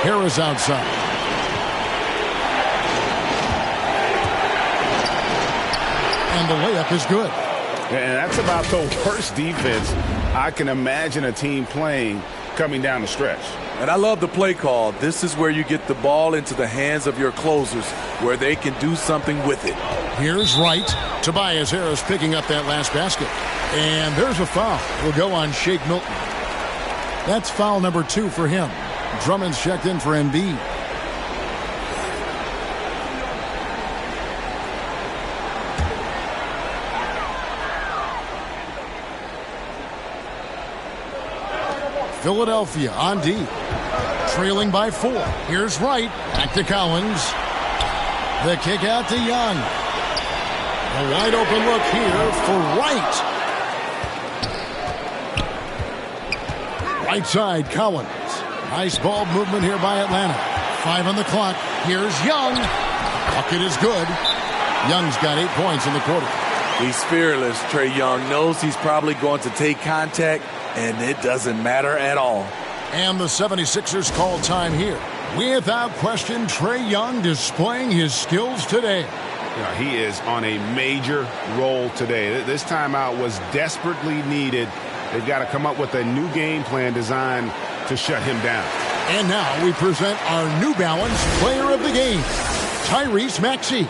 Harris outside. And the layup is good. And that's about the worst defense I can imagine a team playing coming down the stretch. And I love the play call. This is where you get the ball into the hands of your closers, where they can do something with it. Here's Wright. Tobias Harris picking up that last basket. And there's a foul. Will go on Shake Milton. That's foul number 2 for him. Drummond's checked in for Embiid. Philadelphia on D. Trailing by 4. Here's Wright. Back to Collins. The kick out to Young. A wide open look here for Wright. Right side, Collins. Nice ball movement here by Atlanta. 5 on the clock. Here's Young. Bucket is good. Young's got 8 points in the quarter. He's fearless. Trae Young knows he's probably going to take contact, and it doesn't matter at all. And the 76ers call time here. Without question, Trae Young displaying his skills today. Yeah, he is on a major roll today. This timeout was desperately needed. They've got to come up with a new game plan designed to shut him down. And now we present our New Balance Player of the Game, Tyrese Maxey.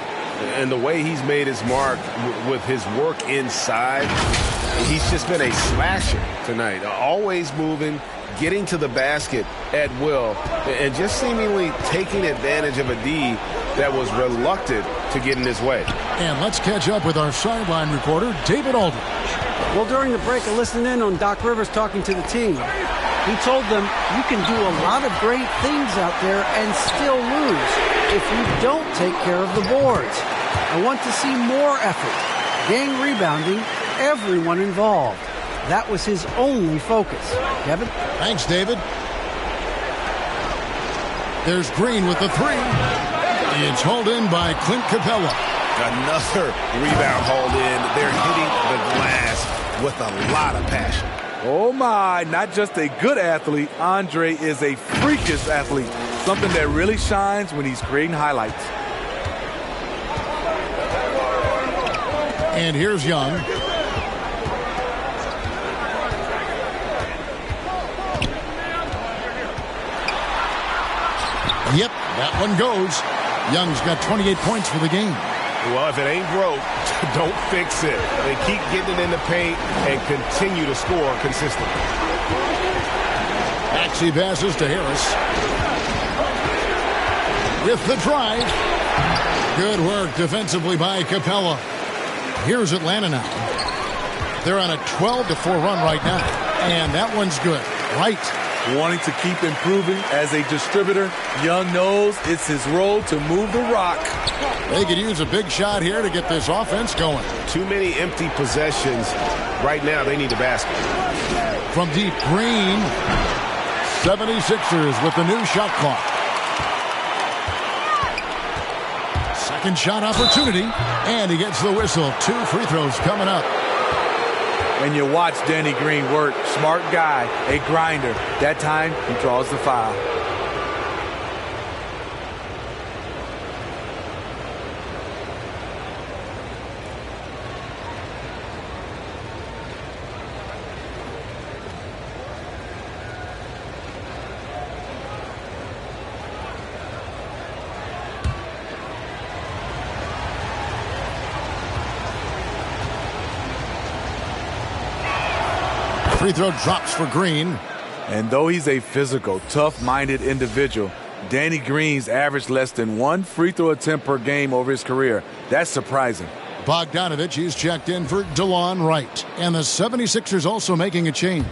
And the way he's made his mark with his work inside, he's just been a slasher tonight. Always moving, getting to the basket at will, and just seemingly taking advantage of a D that was reluctant to get in his way. And let's catch up with our sideline reporter, David Aldridge. Well, during the break, I listened in on Doc Rivers talking to the team. He told them you can do a lot of great things out there and still lose if you don't take care of the boards. I want to see more effort, gang rebounding, everyone involved. That was his only focus. Kevin? Thanks, David. There's Green with the three. It's hauled in by Clint Capella. Another rebound hauled in. They're hitting the glass with a lot of passion. Oh my, not just a good athlete, Andre is a freakish athlete. Something that really shines when he's creating highlights. And here's Young. Yep, that one goes. Young's got 28 points for the game. Well, if it ain't broke, don't fix it. They keep getting it in the paint and continue to score consistently. Maxey passes to Harris. With the drive. Good work defensively by Capella. Here's Atlanta now. They're on a 12-4 run right now. And that one's good. Right. Wanting to keep improving as a distributor, Young knows it's his role to move the rock. They could use a big shot here to get this offense going. Too many empty possessions. Right now, they need a basket. From deep, Green. 76ers with the new shot clock. Second shot opportunity, and he gets the whistle. 2 free throws coming up. When you watch Danny Green work, smart guy, a grinder. That time, he draws the foul. Free throw drops for Green. And though he's a physical, tough-minded individual, Danny Green's averaged less than 1 free throw attempt per game over his career. That's surprising. Bogdanovich, he's checked in for DeLon Wright. And the 76ers also making a change.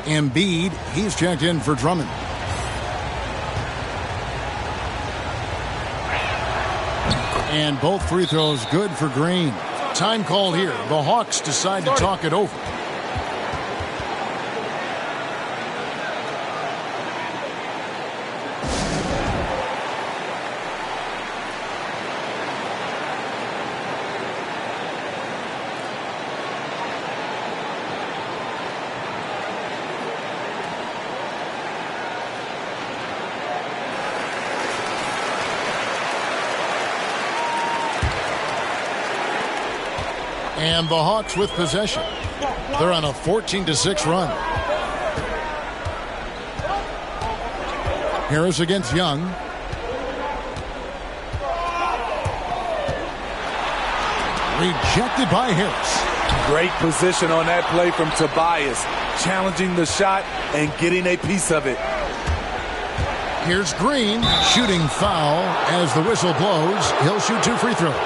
Embiid, he's checked in for Drummond. And both free throws good for Green. Time call here. The Hawks decide to talk it over. And the Hawks with possession. They're on a 14-6 run. Harris against Young. Rejected by Harris. Great position on that play from Tobias. Challenging the shot and getting a piece of it. Here's Green. Shooting foul as the whistle blows. He'll shoot 2 free throws.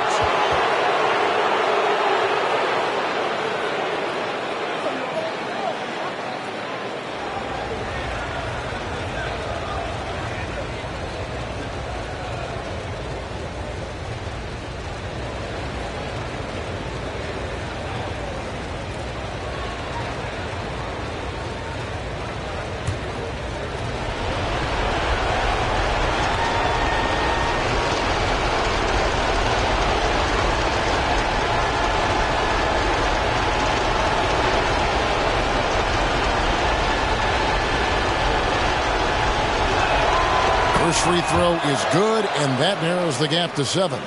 First free throw is good, and that narrows the gap to 7.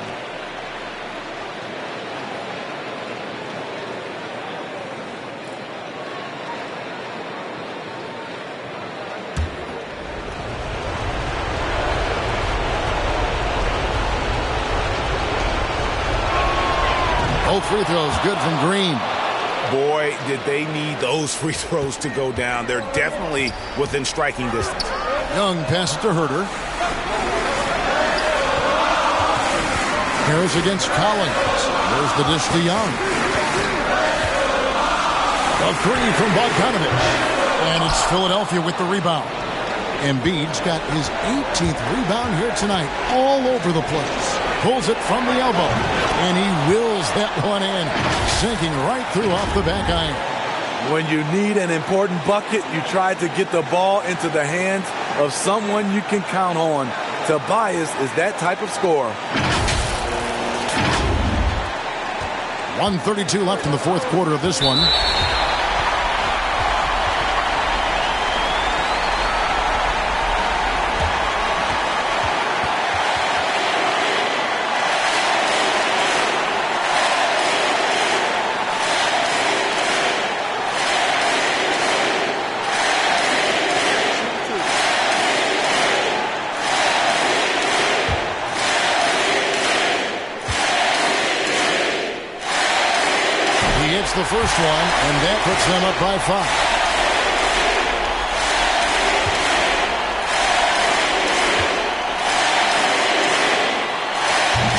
Both free throws good from Green. Boy, did they need those free throws to go down. They're definitely within striking distance. Young passes to Herter. Harris against Collins. There's the dish to Young. A three from Bogdanovich. And it's Philadelphia with the rebound. Embiid's got his 18th rebound here tonight. All over the place. Pulls it from the elbow. And he wills that one in. Sinking right through off the back iron. When you need an important bucket, you try to get the ball into the hands of someone you can count on. Tobias is that type of scorer. 1:32 left in the fourth quarter of this one. The first one, and that puts them up by 5.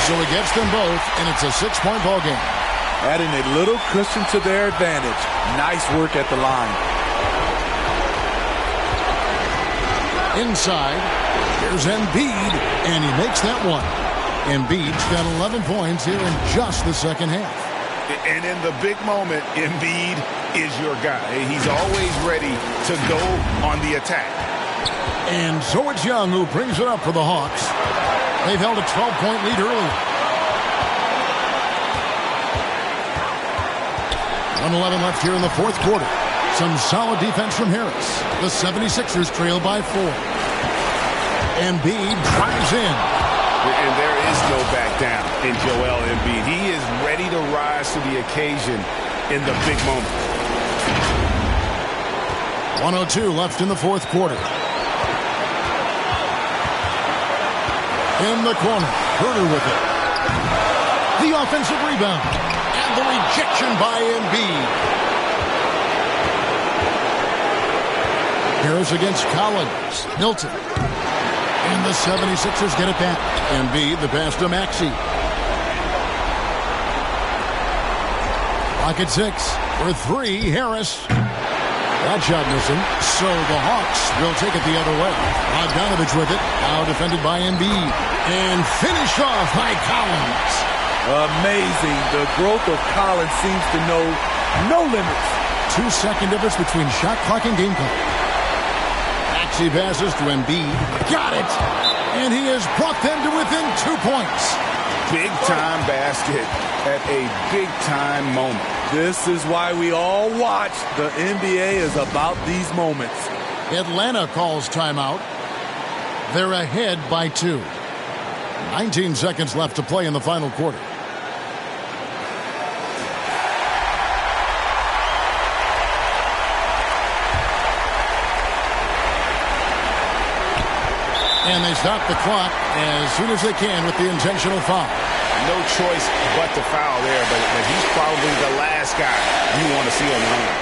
So he gets them both, and it's a 6-point ball game. Adding a little cushion to their advantage. Nice work at the line. Inside, here's Embiid, and he makes that one. Embiid's got 11 points here in just the second half. And in the big moment, Embiid is your guy. He's always ready to go on the attack. And so it's Young who brings it up for the Hawks. They've held a 12-point lead earlier. 1:11 left here in the fourth quarter. Some solid defense from Harris. The 76ers trail by 4. Embiid drives in. And there is no back down in Joel Embiid. He is ready to rise to the occasion in the big moment. 1:02 left in the fourth quarter. In the corner, Herter with it. The offensive rebound. And the rejection by Embiid. Harris against Collins. Milton. And the 76ers get it back. Embiid, the pass to Maxey. Clock at 6. For 3, Harris. That shot missing. So the Hawks will take it the other way. Bogdanovich with it. Now defended by Embiid. And finished off by Collins. Amazing. The growth of Collins seems to know no limits. 2-second difference between shot clock and game clock. Maxey passes to Embiid. Got it. And he has brought them to within 2 points. Big-time basket at a big-time moment. This is why we all watch. The NBA is about these moments. Atlanta calls timeout. They're ahead by 2. 19 seconds left to play in the final quarter. And they stop the clock as soon as they can with the intentional foul. No choice but to foul there, but he's probably the last guy you want to see on the line.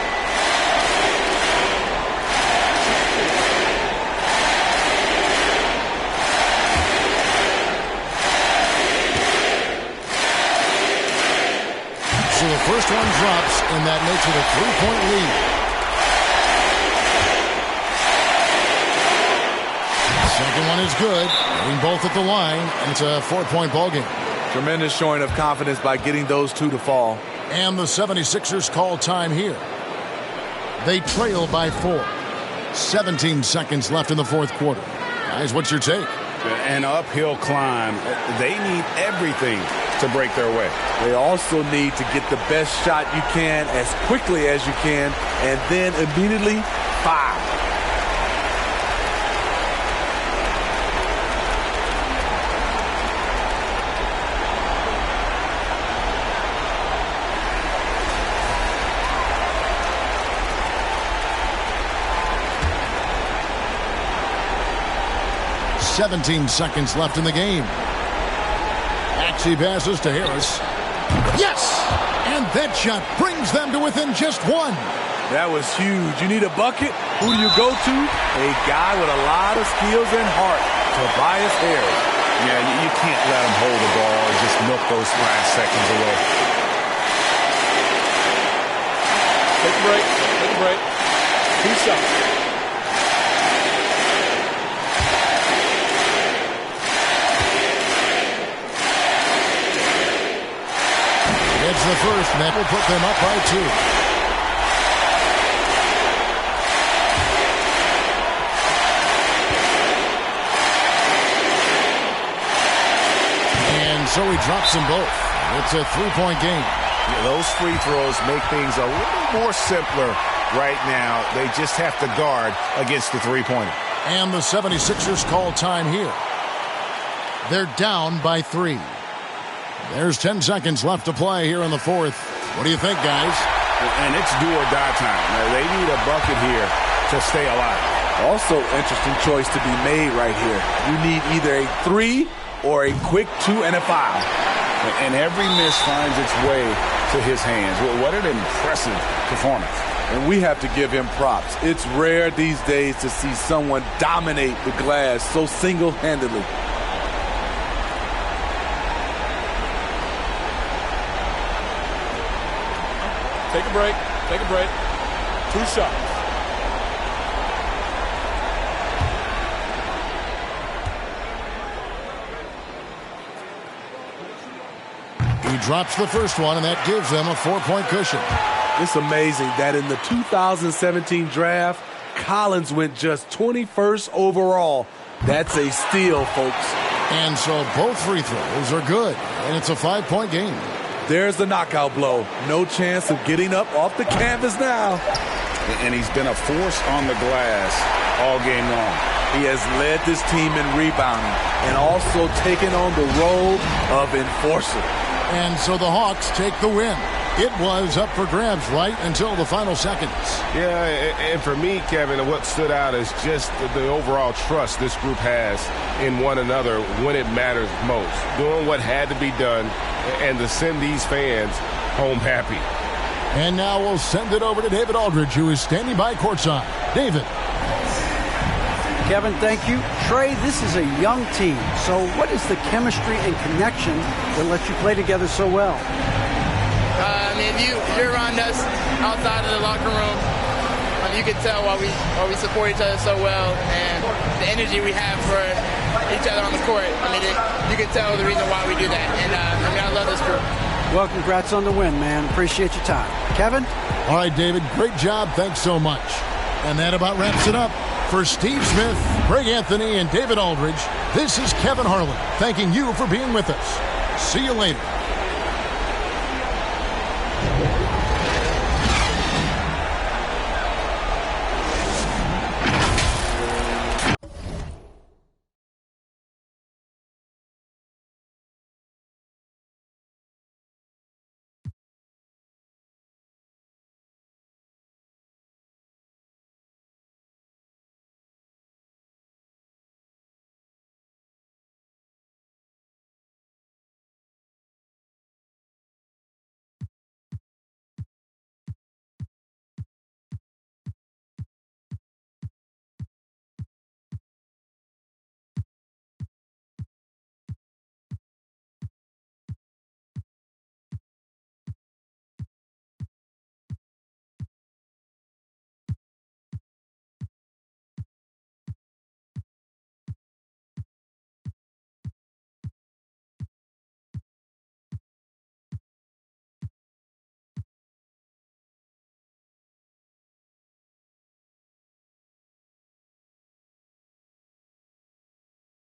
So the first one drops, and that makes it a 3-point lead. Second one is good. Getting both at the line, and it's a 4-point ball game. Tremendous showing of confidence by getting those two to fall. And the 76ers call time here. They trail by 4. 17 seconds left in the fourth quarter. Guys, what's your take? An uphill climb. They need everything to break their way. They also need to get the best shot you can as quickly as you can, and then immediately foul. 17 seconds left in the game. Maxey passes to Harris. Yes! And that shot brings them to within just one. That was huge. You need a bucket? Who do you go to? A guy with a lot of skills and heart, Tobias Harris. Yeah, you can't let him hold the ball and just milk those last seconds away. Take a break. Take a break. 2 shots. It's the first, and that will put them up by 2. And so he drops them both. It's a 3-point game. Yeah, those free throws make things a little more simpler right now. They just have to guard against the three-pointer. And the 76ers call time here. They're down by 3. There's 10 seconds left to play here in the fourth. What do you think, guys? And it's do or die time. They need a bucket here to stay alive. Also, interesting choice to be made right here. You need either a 3 or a quick 2 and a foul. And every miss finds its way to his hands. What an impressive performance. And we have to give him props. It's rare these days to see someone dominate the glass so single-handedly. Take a break. Take a break. 2 shots. He drops the first one, and that gives them a 4-point cushion. It's amazing that in the 2017 draft, Collins went just 21st overall. That's a steal, folks. And so both free throws are good, and it's a 5-point game. There's the knockout blow. No chance of getting up off the canvas now. And he's been a force on the glass all game long. He has led this team in rebounding and also taken on the role of enforcer. And so the Hawks take the win. It was up for grabs right until the final seconds. Yeah, and for me, Kevin, what stood out is just the overall trust this group has in one another when it matters most. Doing what had to be done and to send these fans home happy. And now we'll send it over to David Aldridge, who is standing by courtside. David. Kevin, thank you. Trey, this is a young team. So what is the chemistry and connection that lets you play together so well? You're around us outside of the locker room. You can tell why we support each other so well, and the energy we have for each other on the court. You can tell the reason why we do that. And I love this group. Well, congrats on the win, man. Appreciate your time. Kevin? All right, David, great job. Thanks so much. And that about wraps it up. For Steve Smith, Greg Anthony, and David Aldridge, this is Kevin Harlan thanking you for being with us. See you later.